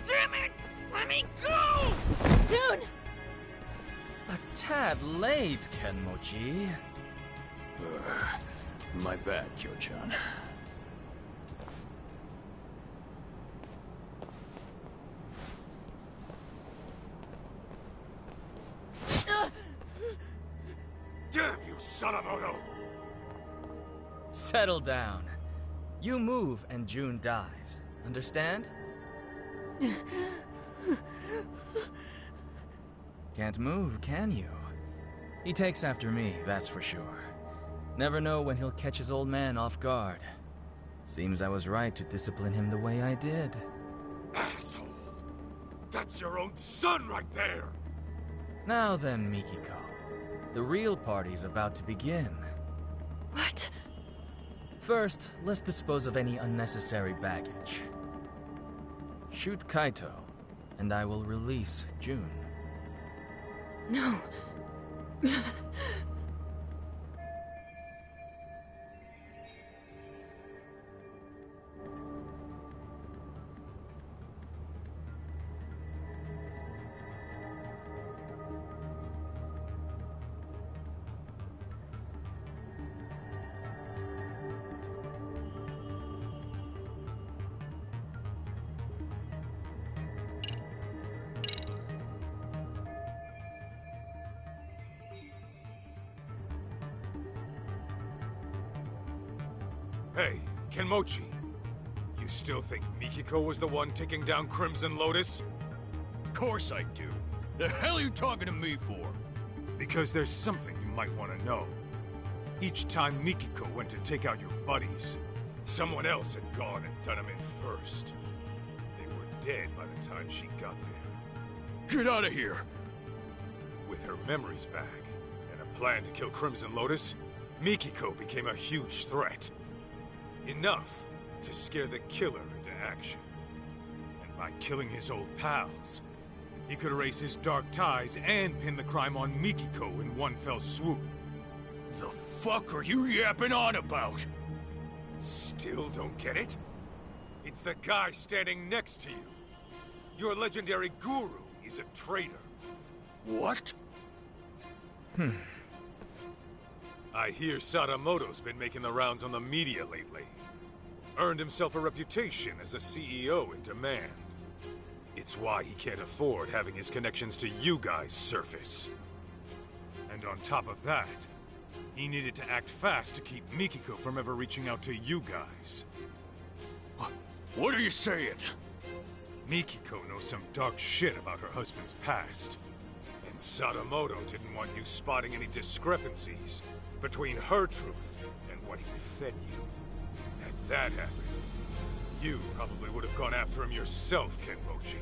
Damn it! Let me go! June! A tad late, Kenmochi. My bad, Kyo-chan. Damn you, Sadamoto! Settle down. You move and June dies. Understand? Can't move, can you? He takes after me, that's for sure. Never know when he'll catch his old man off guard. Seems I was right to discipline him the way I did. Asshole! That's your own son right there! Now then, Mikiko. The real party's about to begin. What? First, let's dispose of any unnecessary baggage. Shoot Kaito, and I will release June. No. Hey, Kenmochi. You still think Mikiko was the one taking down Crimson Lotus? Of course I do. The hell are you talking to me for? Because there's something you might want to know. Each time Mikiko went to take out your buddies, someone else had gone and done him in first. They were dead by the time she got there. Get out of here! With her memories back, and a plan to kill Crimson Lotus, Mikiko became a huge threat. Enough to scare the killer into action. By killing his old pals, he could erase his dark ties and pin the crime on Mikiko in one fell swoop. The fuck are you yapping on about? Still don't get it? It's the guy standing next to you. Your legendary guru is a traitor. What? I hear Sadamoto's been making the rounds on the media lately. Earned himself a reputation as a CEO in demand. It's why he can't afford having his connections to you guys surface. And on top of that, he needed to act fast to keep Mikiko from ever reaching out to you guys. What are you saying? Mikiko knows some dark shit about her husband's past. And Sadamoto didn't want you spotting any discrepancies between her truth and what he fed you. Had that happened, you probably would have gone after him yourself, Kenmochi.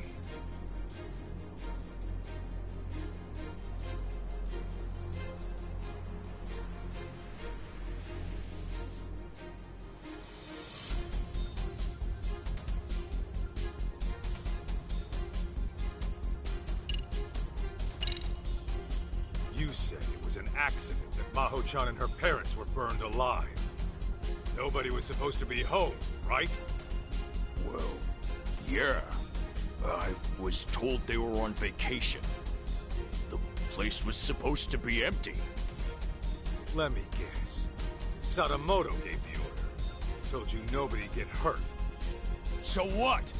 You said it was an accident that Maho-chan and her parents were burned alive. Nobody was supposed to be home, right? Well, yeah. I was told they were on vacation. The place was supposed to be empty. Let me guess. Sadamoto gave the order. Told you nobody get hurt. So what?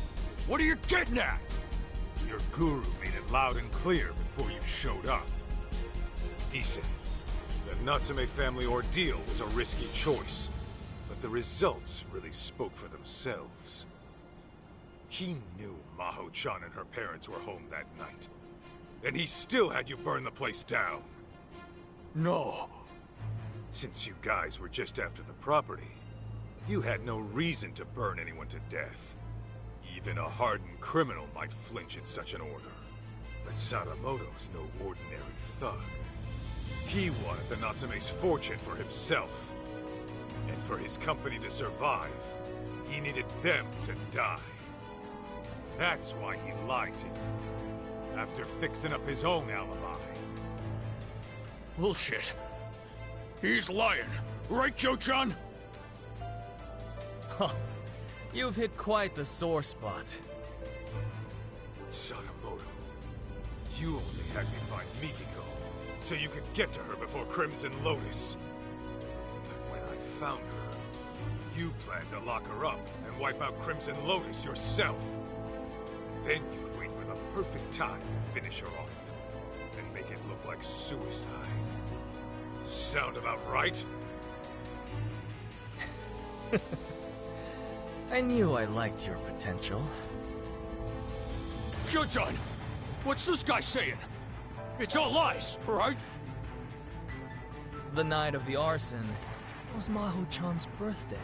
What are you getting at? Your guru made it loud and clear before you showed up. He said the Natsume family ordeal was a risky choice, but the results really spoke for themselves. He knew Maho-chan and her parents were home that night, and he still had you burn the place down. No. Since you guys were just after the property, you had no reason to burn anyone to death. Even a hardened criminal might flinch at such an order. But Sadamoto's no ordinary thug. He wanted the Natsume's fortune for himself. And for his company to survive, he needed them to die. That's why he lied to you, after fixing up his own alibi. Bullshit. He's lying. Right, Joe-chan? Huh. You've hit quite the sore spot. Sadamoto, you only had me find Mikiko, so you could get to her before Crimson Lotus. But when I found her, you planned to lock her up and wipe out Crimson Lotus yourself. Then you would wait for the perfect time to finish her off, and make it look like suicide. Sound about right? I knew I liked your potential. Joe-chan, what's this guy saying? It's all lies, right? The night of the arson was Maho-chan's birthday.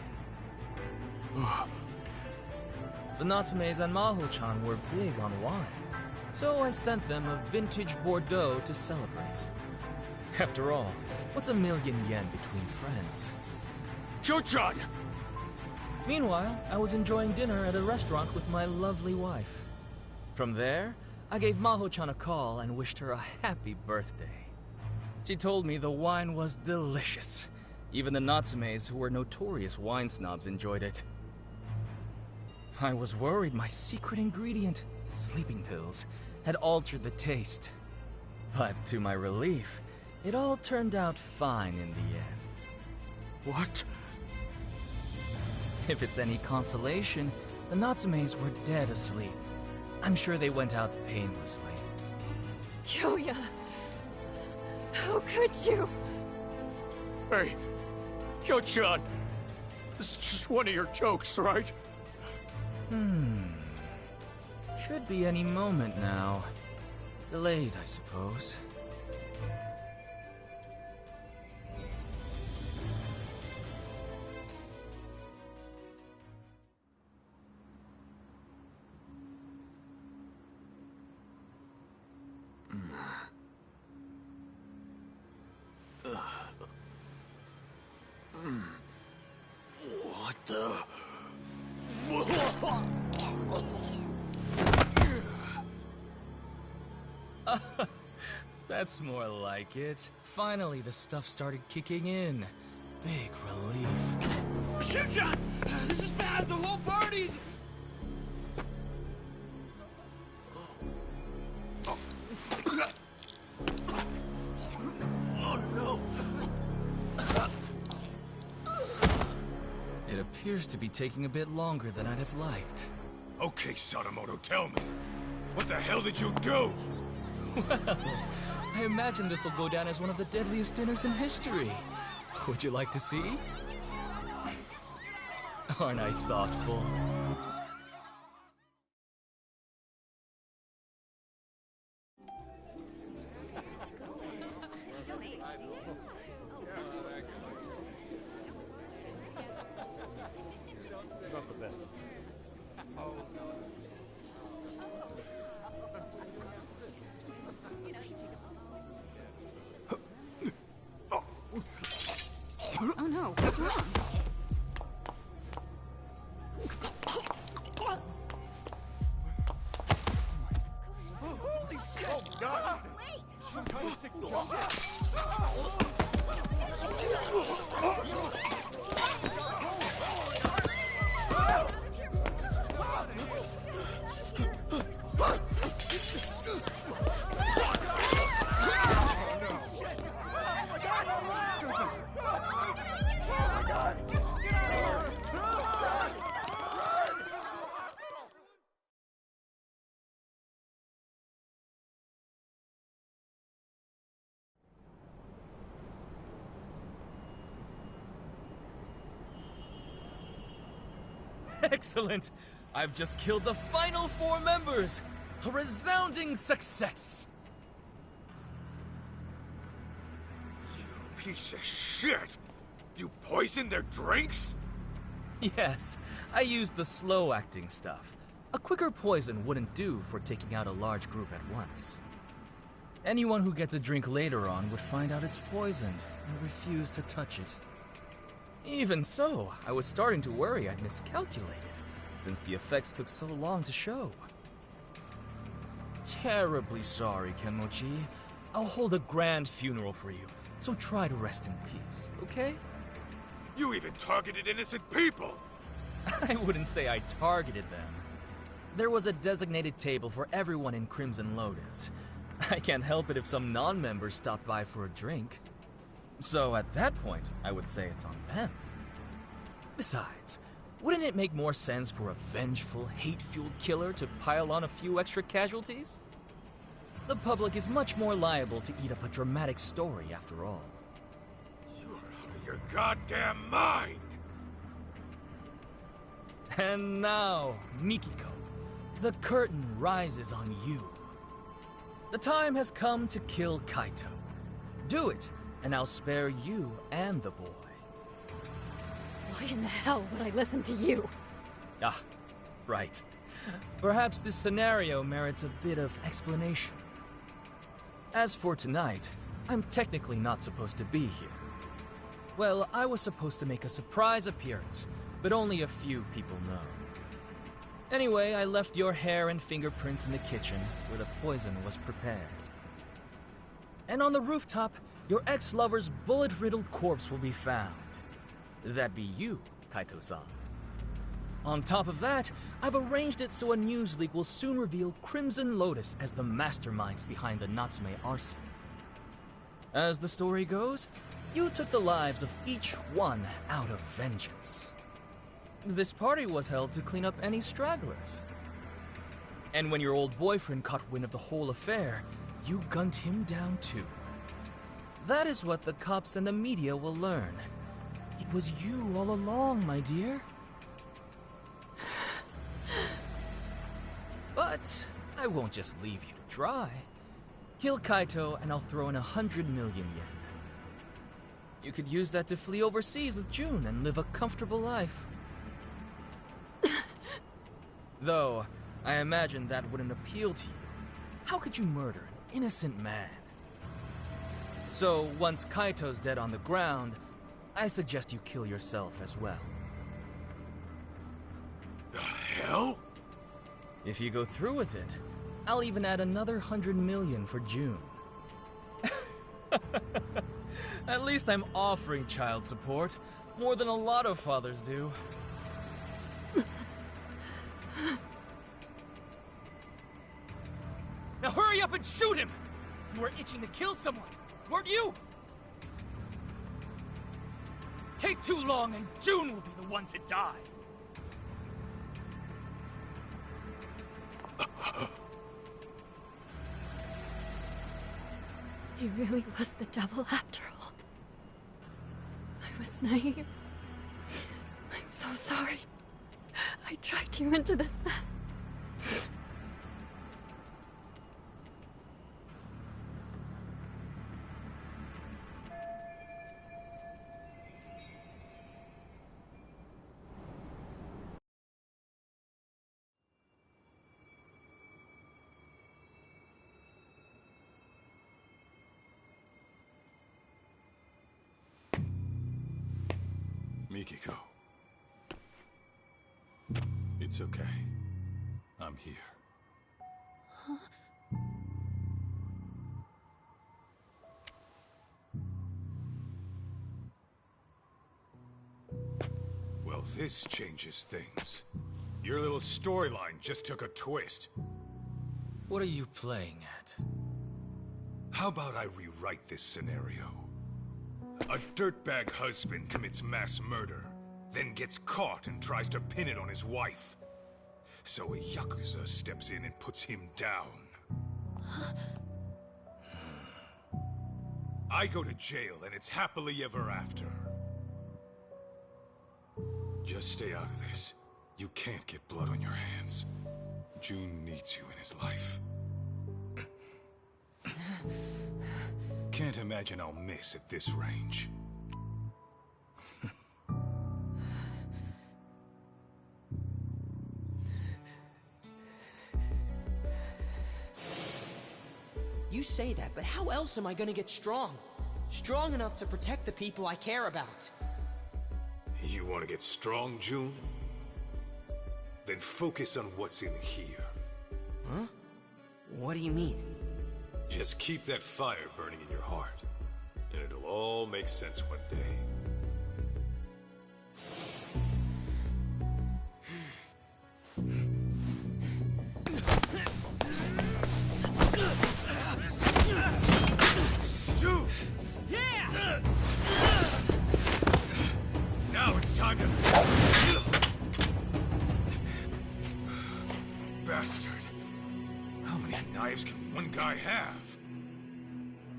The Natsumes and Maho-chan were big on wine, so I sent them a vintage Bordeaux to celebrate. After all, what's $1 million yen between friends? Joe-chan! Meanwhile, I was enjoying dinner at a restaurant with my lovely wife. From there, I gave Maho-chan a call and wished her a happy birthday. She told me the wine was delicious. Even the Natsumes, who were notorious wine snobs, enjoyed it. I was worried my secret ingredient, sleeping pills, had altered the taste. But to my relief, it all turned out fine in the end. What? If it's any consolation, the Natsumes were dead asleep. I'm sure they went out painlessly. Kyoya! How could you? Hey, Joe-chan! This is just one of your jokes, right? Should be any moment now. Delayed, I suppose. What the... That's more like it. Finally, the stuff started kicking in. Big relief. Shoot shot! This is bad. The whole party's... Oh no. It appears to be taking a bit longer than I'd have liked. Okay, Sadamoto, tell me. What the hell did you do? Well, I imagine this will go down as one of the deadliest dinners in history. Would you like to see? Aren't I thoughtful? Not the best. Oh no, what's wrong? Holy shit! Oh, God! Wait! Some kind of sick Excellent! I've just killed the final 4 members! A resounding success! You piece of shit! You poisoned their drinks? Yes, I used the slow-acting stuff. A quicker poison wouldn't do for taking out a large group at once. Anyone who gets a drink later on would find out it's poisoned and refuse to touch it. Even so, I was starting to worry I'd miscalculated, since the effects took so long to show. Terribly sorry, Kenmochi. I'll hold a grand funeral for you, so try to rest in peace, okay? You even targeted innocent people! I wouldn't say I targeted them. There was a designated table for everyone in Crimson Lotus. I can't help it if some non-members stopped by for a drink. So at that point, I would say it's on them. Besides, wouldn't it make more sense for a vengeful, hate-fueled killer to pile on a few extra casualties? The public is much more liable to eat up a dramatic story after all. You're out of your goddamn mind! And now, Mikiko, the curtain rises on you. The time has come to kill Kaito. Do it, and I'll spare you and the boy. Why in the hell would I listen to you? Ah, right. Perhaps this scenario merits a bit of explanation. As for tonight, I'm technically not supposed to be here. Well, I was supposed to make a surprise appearance, but only a few people know. Anyway, I left your hair and fingerprints in the kitchen, where the poison was prepared. And on the rooftop, your ex-lover's bullet-riddled corpse will be found. That'd be you, Kaito-san. On top of that, I've arranged it so a news leak will soon reveal Crimson Lotus as the masterminds behind the Natsume arson. As the story goes, you took the lives of each one out of vengeance. This party was held to clean up any stragglers. And when your old boyfriend caught wind of the whole affair, you gunned him down too. That is what the cops and the media will learn. It was you all along, my dear. But I won't just leave you to dry. Kill Kaito and I'll throw in 100 million yen. You could use that to flee overseas with June and live a comfortable life. Though, I imagine that wouldn't appeal to you. How could you murder an innocent man? So, once Kaito's dead on the ground, I suggest you kill yourself as well. The hell? If you go through with it, I'll even add another 100 million for June. At least I'm offering child support, more than a lot of fathers do. Now hurry up and shoot him! You were itching to kill someone, weren't you? Take too long and June will be the one to die. He really was the devil after all. I was naive. I'm so sorry. I dragged you into this mess. Mikiko. It's okay. I'm here. Huh? Well, this changes things. Your little storyline just took a twist. What are you playing at? How about I rewrite this scenario? A dirtbag husband commits mass murder, then gets caught and tries to pin it on his wife. So a Yakuza steps in and puts him down. I go to jail and it's happily ever after. Just stay out of this. You can't get blood on your hands. June needs you in his life. Can't imagine I'll miss at this range. You say that, but how else am I gonna get strong? Strong enough to protect the people I care about. You want to get strong, June? Then focus on what's in here. Huh? What do you mean? Just keep that fire burning in your heart, and it'll all make sense one day. June! Yeah! Now it's time to... Bastard. How many knives can one guy have?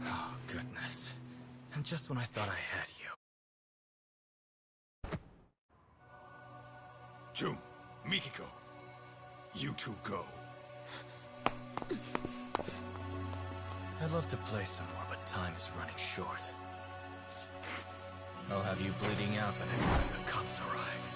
Oh, goodness. And just when I thought I had you. June, Mikiko, you two go. I'd love to play some more, but time is running short. I'll have you bleeding out by the time the cops arrive.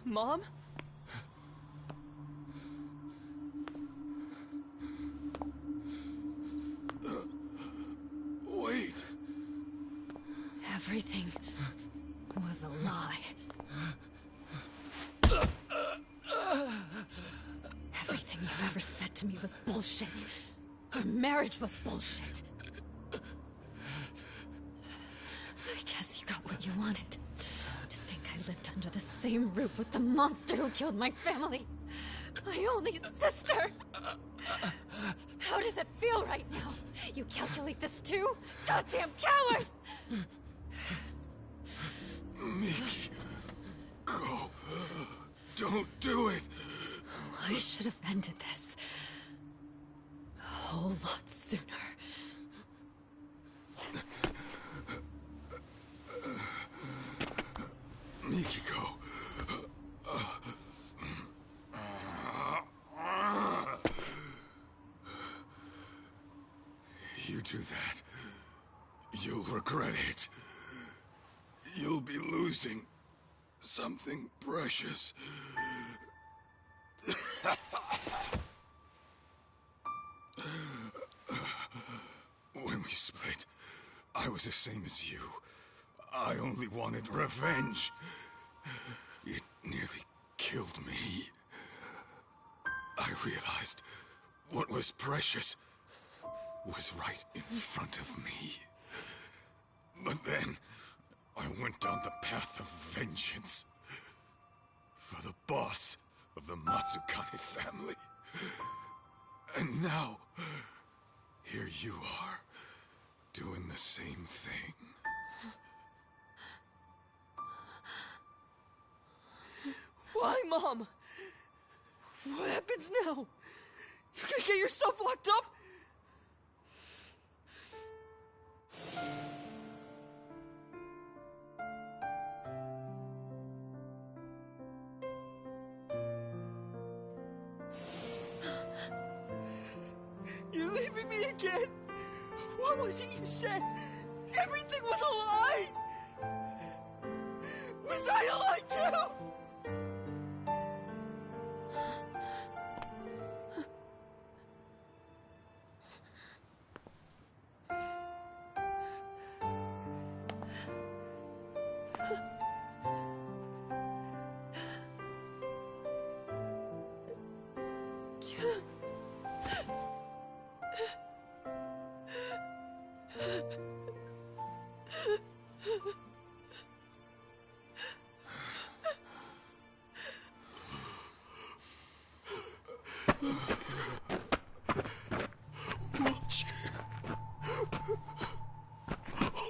Mom? Wait. Everything was a lie. Everything you've ever said to me was bullshit. Our marriage was bullshit. I guess you got what you wanted. To think I lived under the same roof with the monster who killed my family. My only sister! How does it feel right now? You calculate this too? Goddamn coward! Miki, go. Don't do it. I should have ended this a whole lot sooner. Mikiko. You do that, you'll regret it. You'll be losing something precious. When we split, I was the same as you. I only wanted revenge. It nearly killed me. I realized what was precious was right in front of me. But then, I went down the path of vengeance. For the boss of the Matsukane family. And now, here you are, doing the same thing. Why, Mom? What happens now? You're gonna get yourself locked up? You're leaving me again? What was it you said? Everything was a lie! Was I a lie too?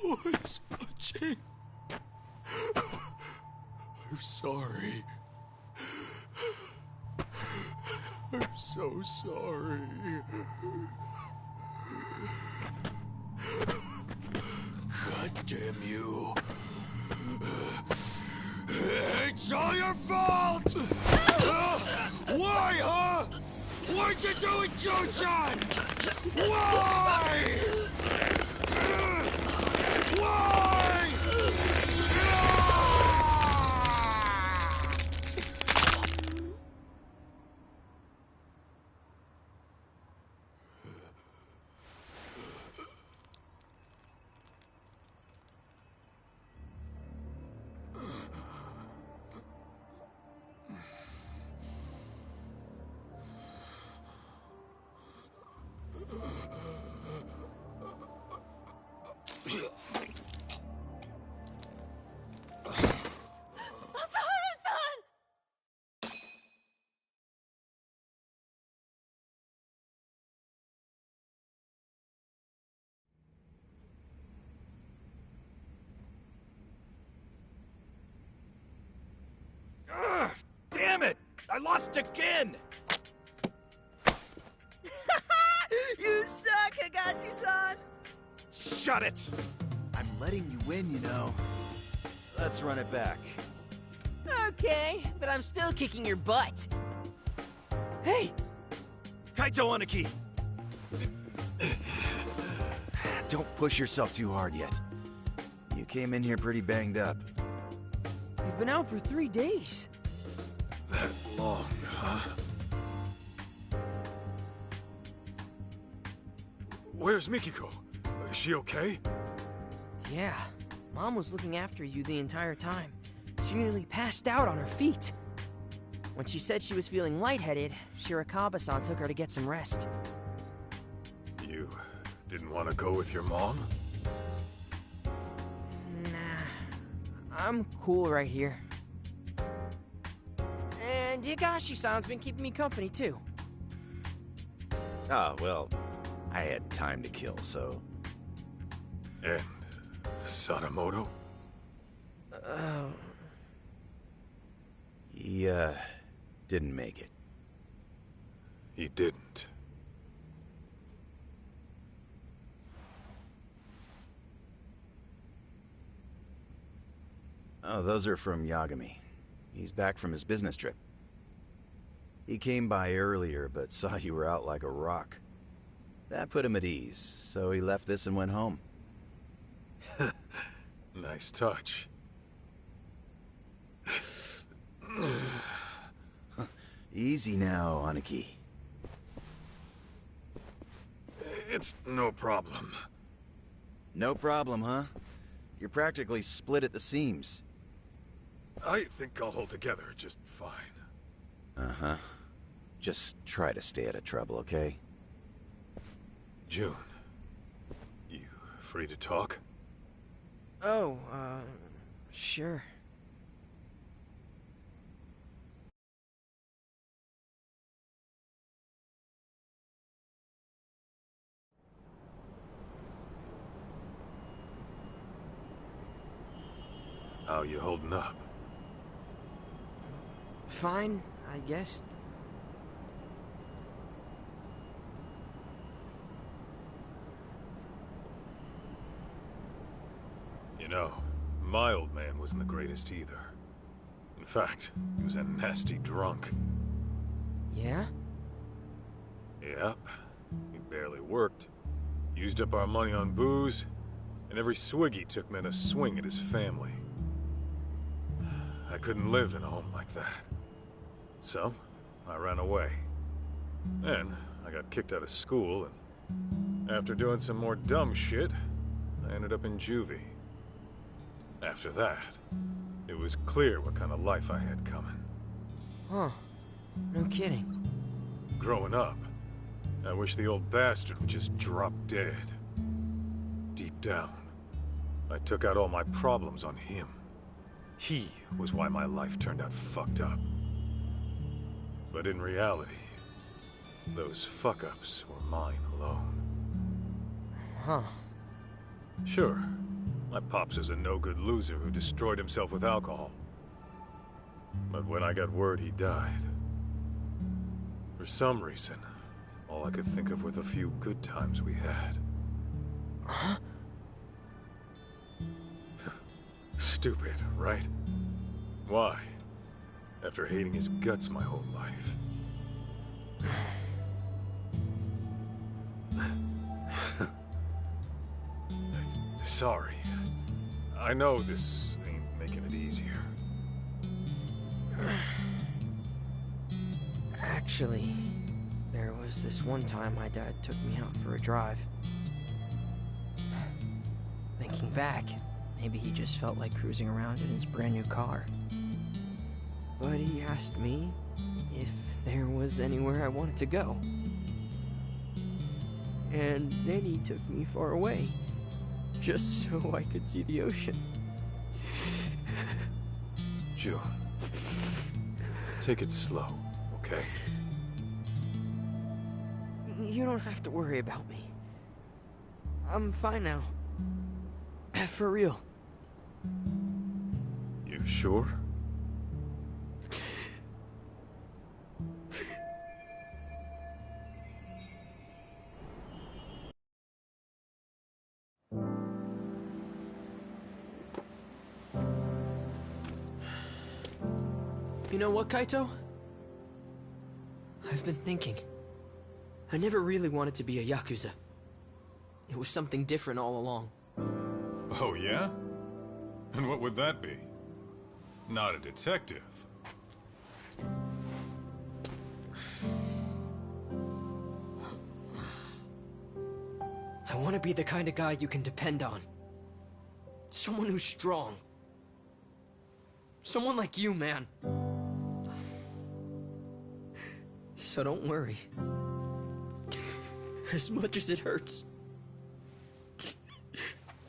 Always watching. I'm sorry. I'm so sorry. God damn you. It's all your fault! Why, huh? What'd you do with Joe-chan? Why? Why? Damn it! I lost again! You suck, Higashi-san! Shut it! I'm letting you win, you know. Let's run it back. Okay, but I'm still kicking your butt. Hey! Kaito Aniki! Don't push yourself too hard yet. You came in here pretty banged up. You've been out for 3 days. that long, huh? Where's Mikiko? Is she okay? Yeah, Mom was looking after you the entire time. She nearly passed out on her feet. When she said she was feeling lightheaded, Shirakawa-san took her to get some rest. You didn't want to go with your mom? Nah, I'm cool right here. And Higashi-san's been keeping me company, too. Oh, well, I had time to kill, so... And Sadamoto? He, didn't make it. He didn't. Oh, those are from Yagami. He's back from his business trip. He came by earlier, but saw you were out like a rock. That put him at ease, so he left this and went home. Nice touch. Easy now, Aniki. It's no problem. No problem, huh? You're practically split at the seams. I think I'll hold together just fine. Uh-huh. Just try to stay out of trouble, okay? June, you free to talk? Oh, sure. How you holding up? Fine, I guess. You know, my old man wasn't the greatest either. In fact, he was a nasty drunk. Yeah? Yep. He barely worked. Used up our money on booze, and every swig he took meant a swing at his family. I couldn't live in a home like that. So, I ran away. Then, I got kicked out of school, and after doing some more dumb shit, I ended up in juvie. After that, it was clear what kind of life I had coming. Huh. No kidding. Growing up, I wish the old bastard would just drop dead. Deep down, I took out all my problems on him. He was why my life turned out fucked up. But in reality, those fuck-ups were mine alone. Huh. Sure, my pops was a no-good loser who destroyed himself with alcohol. But when I got word he died, for some reason, all I could think of were the few good times we had. Huh? Stupid, right? Why? After hating his guts my whole life. Sorry. I know this ain't making it easier. Actually, there was this one time my dad took me out for a drive. Thinking back, maybe he just felt like cruising around in his brand new car. But he asked me if there was anywhere I wanted to go. And then he took me far away, just so I could see the ocean. June, take it slow, okay? You don't have to worry about me. I'm fine now. For real. You sure? You know what, Kaito? I've been thinking. I never really wanted to be a Yakuza. It was something different all along. Oh, yeah? And what would that be? Not a detective. want to be the kind of guy you can depend on. Someone who's strong. Someone like you, man. So don't worry. As much as it hurts,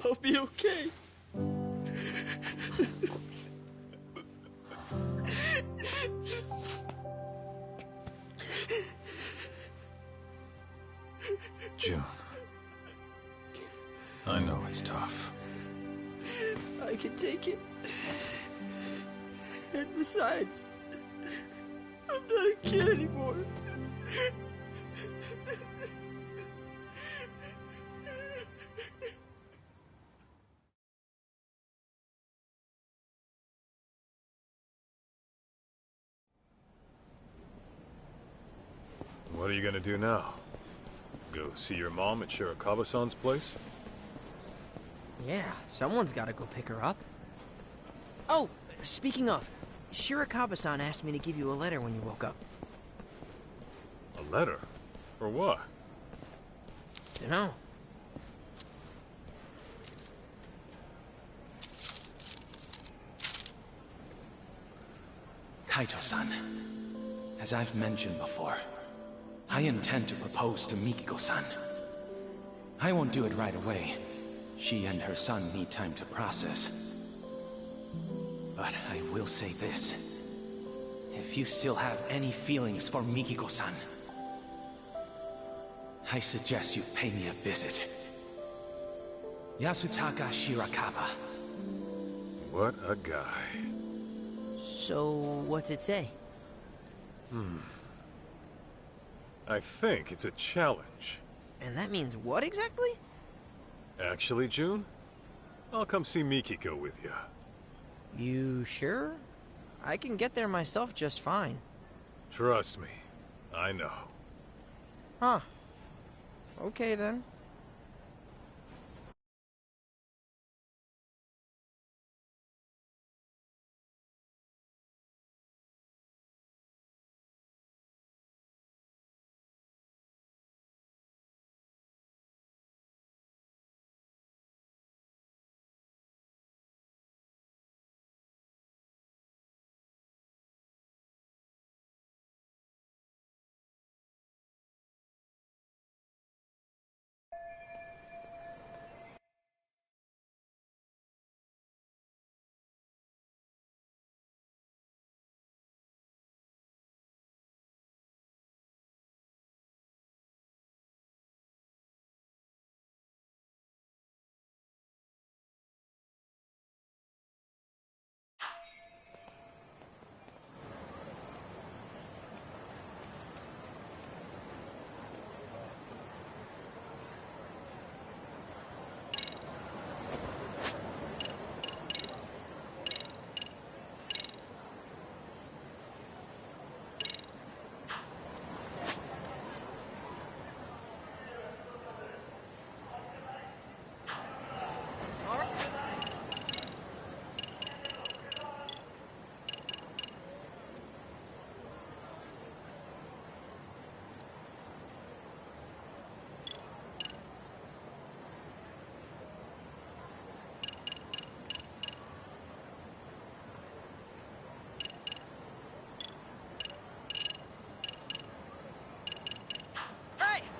I'll be okay. June. I know it's tough. I can take it. And besides, I'm not a kid anymore. What are you gonna do now? Go see your mom at Shirakawa-san's place? Yeah, someone's gotta go pick her up. Oh, speaking of, Shirakawa-san asked me to give you a letter when you woke up. A letter? For what? Dunno. Kaito-san, as I've mentioned before, I intend to propose to Mikiko-san. I won't do it right away. She and her son need time to process. But I will say this. If you still have any feelings for Mikiko-san, I suggest you pay me a visit. Yasutaka Shirakawa. What a guy. So, what's it say? I think it's a challenge. And that means what exactly? Actually, June, I'll come see Mikiko with you. You sure? I can get there myself just fine. Trust me, I know. Huh. Okay then.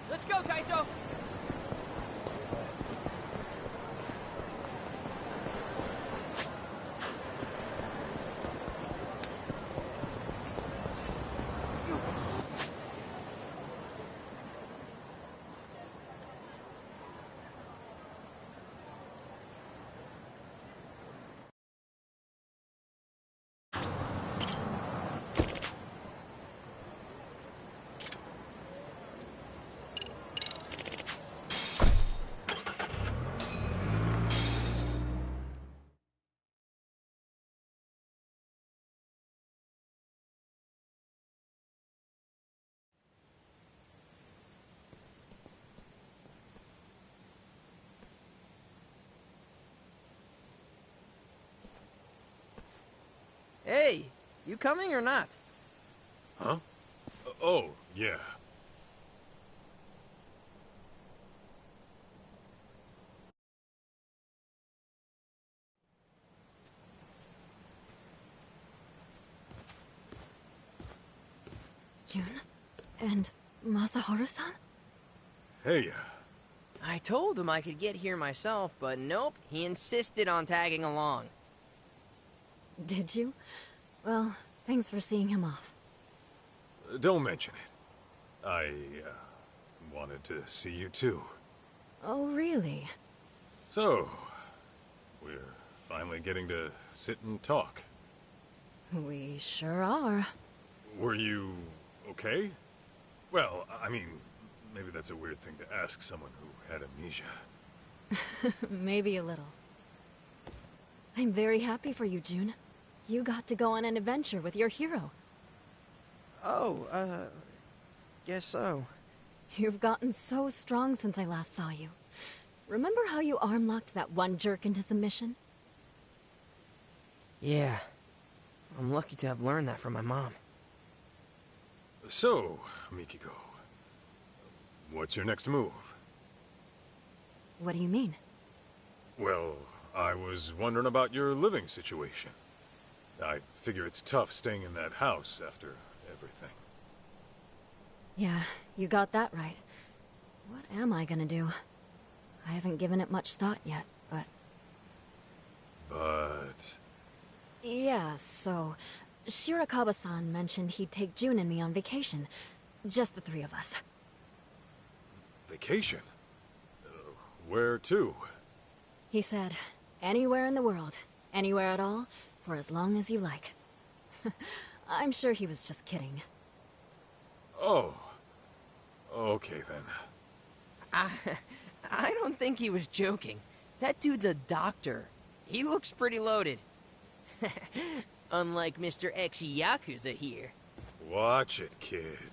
Let's go, Kaito! Hey, you coming or not? Huh? Oh, yeah. June? And Masaharu-san? Hey, I told him I could get here myself, but nope, he insisted on tagging along. Did you? Well, thanks for seeing him off. don't mention it. I, wanted to see you too. Oh, really? So, we're finally getting to sit and talk. We sure are. Were you okay? Well, I mean, maybe that's a weird thing to ask someone who had amnesia. Maybe a little. I'm very happy for you, June. You got to go on an adventure with your hero. Oh, guess so. You've gotten so strong since I last saw you. Remember how you arm-locked that one jerk into submission? Yeah. I'm lucky to have learned that from my mom. So, Mikiko, what's your next move? What do you mean? Well, I was wondering about your living situation. I figure it's tough staying in that house after everything. Yeah, you got that right. What am I gonna do? I haven't given it much thought yet, but... But... Yeah, so... Shirakawa-san mentioned he'd take June and me on vacation. Just the three of us. Vacation? Where to? He said, anywhere in the world, anywhere at all, for as long as you like. I'm sure he was just kidding. Oh. Okay then. I don't think he was joking. That dude's a doctor. He looks pretty loaded. Unlike Mr. Yakuza here. Watch it, kid.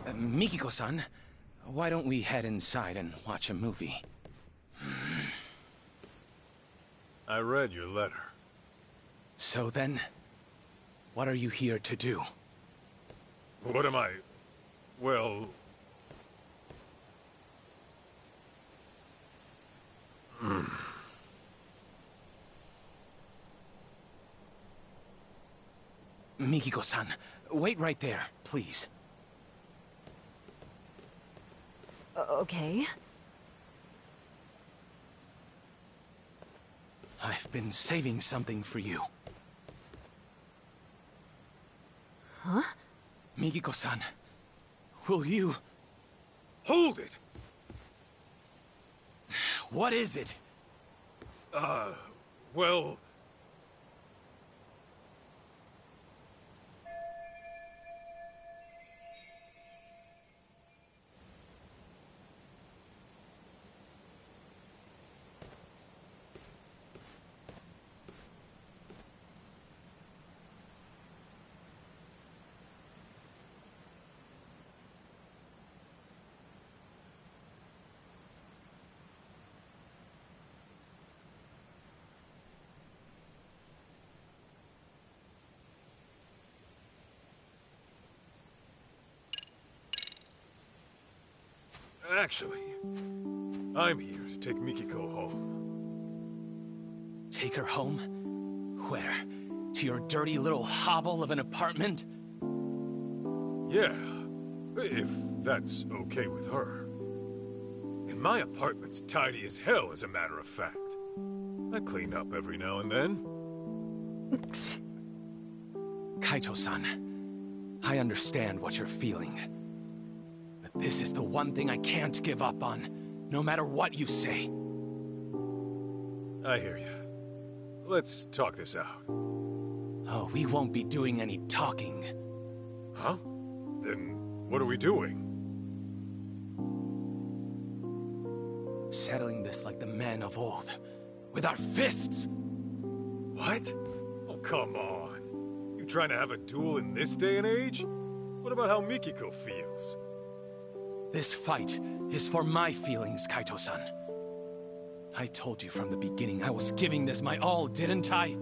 Mikiko-san, why don't we head inside and watch a movie? I read your letter. So then, what are you here to do? What am I... Well... Mikiko-san, wait right there, please. Okay. I've been saving something for you. Huh? Mikiko-san, will you... Hold it! What is it? Well... Actually, I'm here to take Mikiko home. Take her home? Where? To your dirty little hovel of an apartment? Yeah, if that's okay with her. And my apartment's tidy as hell, as a matter of fact. I clean up every now and then. Kaito-san, I understand what you're feeling. But this is the one thing I can't give up on, no matter what you say. I hear you. Let's talk this out. Oh, we won't be doing any talking. Huh? Then what are we doing? Settling this like the men of old. With our fists! What? Oh, come on. You trying to have a duel in this day and age? What about how Mikiko feels? This fight is for my feelings, Kaito-san. I told you from the beginning I was giving this my all, didn't I?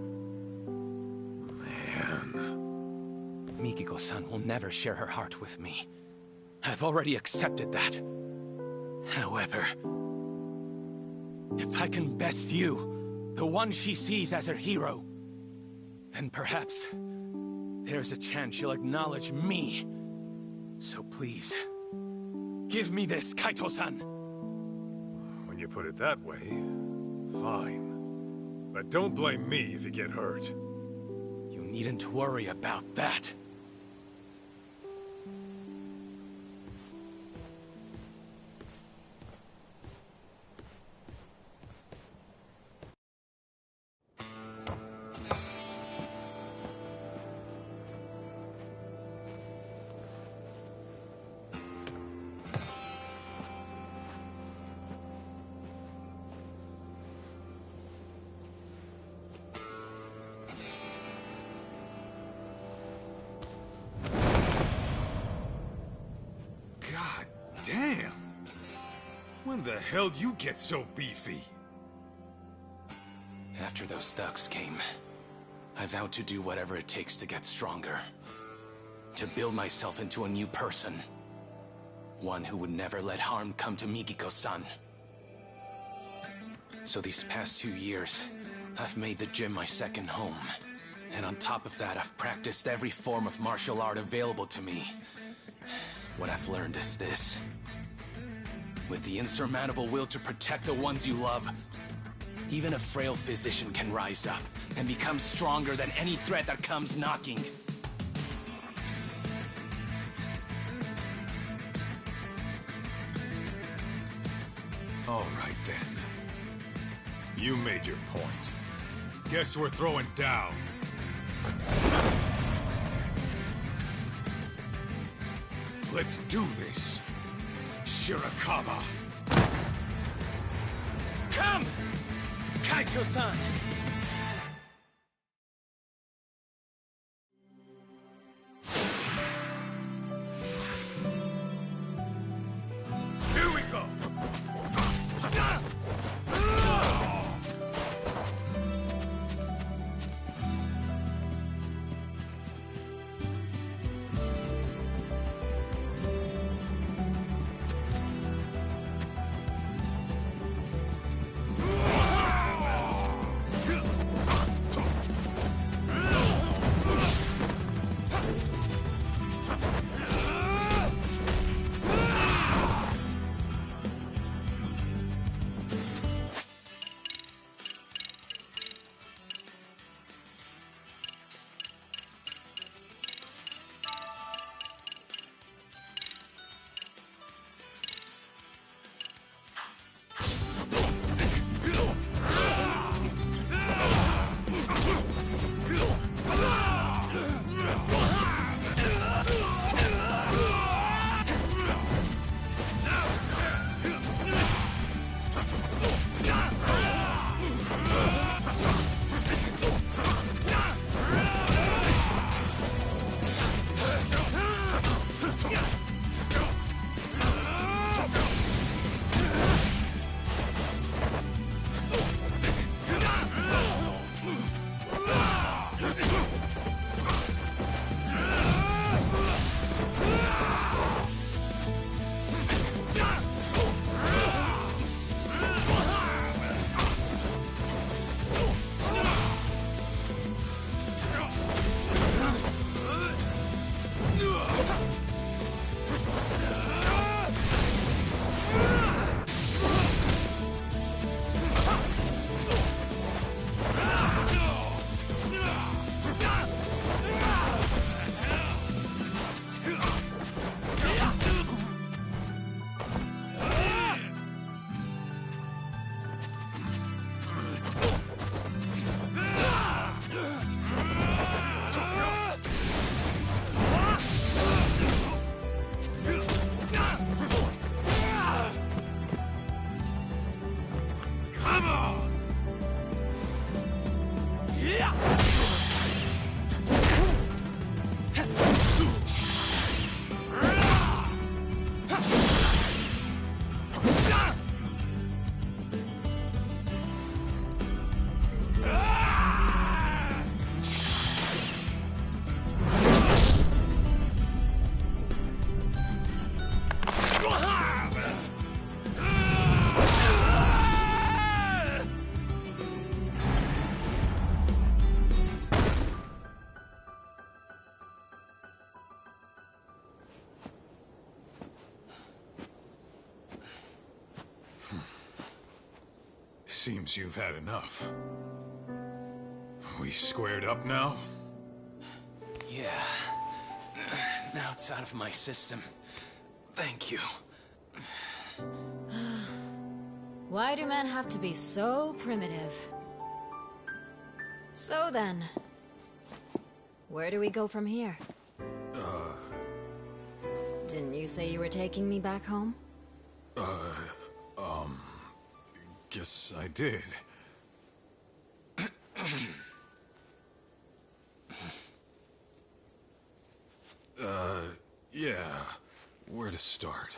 Man... Mikiko-san will never share her heart with me. I've already accepted that. However... if I can best you, the one she sees as her hero, then perhaps there's a chance she'll acknowledge me. So please, give me this, Kaito-san. When you put it that way, fine. But don't blame me if you get hurt. You needn't worry about that. God damn! When the hell did you get so beefy? After those thugs came, I vowed to do whatever it takes to get stronger. To build myself into a new person. One who would never let harm come to Mikiko-san. So these past 2 years, I've made the gym my second home. And on top of that, I've practiced every form of martial art available to me. What I've learned is this. With the insurmountable will to protect the ones you love, even a frail physician can rise up and become stronger than any threat that comes knocking. All right then. You made your point. Guess we're throwing down. Let's do this, Shirakawa. Come! Kaito-san! Here we go! Seems you've had enough. We squared up now? Yeah. Now it's out of my system. Thank you. Why do men have to be so primitive? So then, where do we go from here? Didn't you say you were taking me back home? Guess I did. Yeah. Where to start?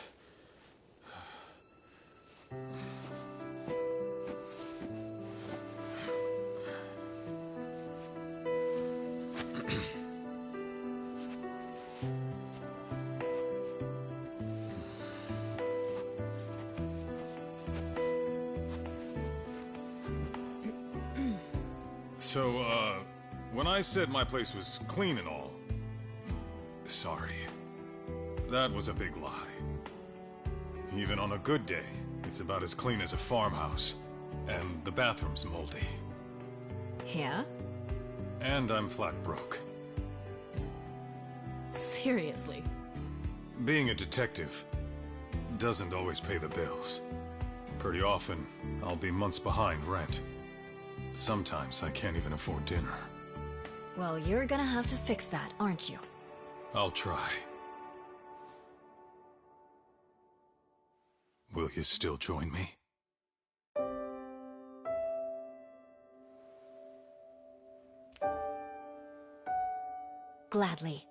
So, when I said my place was clean and all, sorry. That was a big lie. Even on a good day, it's about as clean as a farmhouse. And the bathroom's moldy. Yeah? And I'm flat broke. Seriously? Being a detective doesn't always pay the bills. Pretty often, I'll be months behind rent. Sometimes I can't even afford dinner. Well, you're gonna have to fix that, aren't you? I'll try. Will you still join me? Gladly.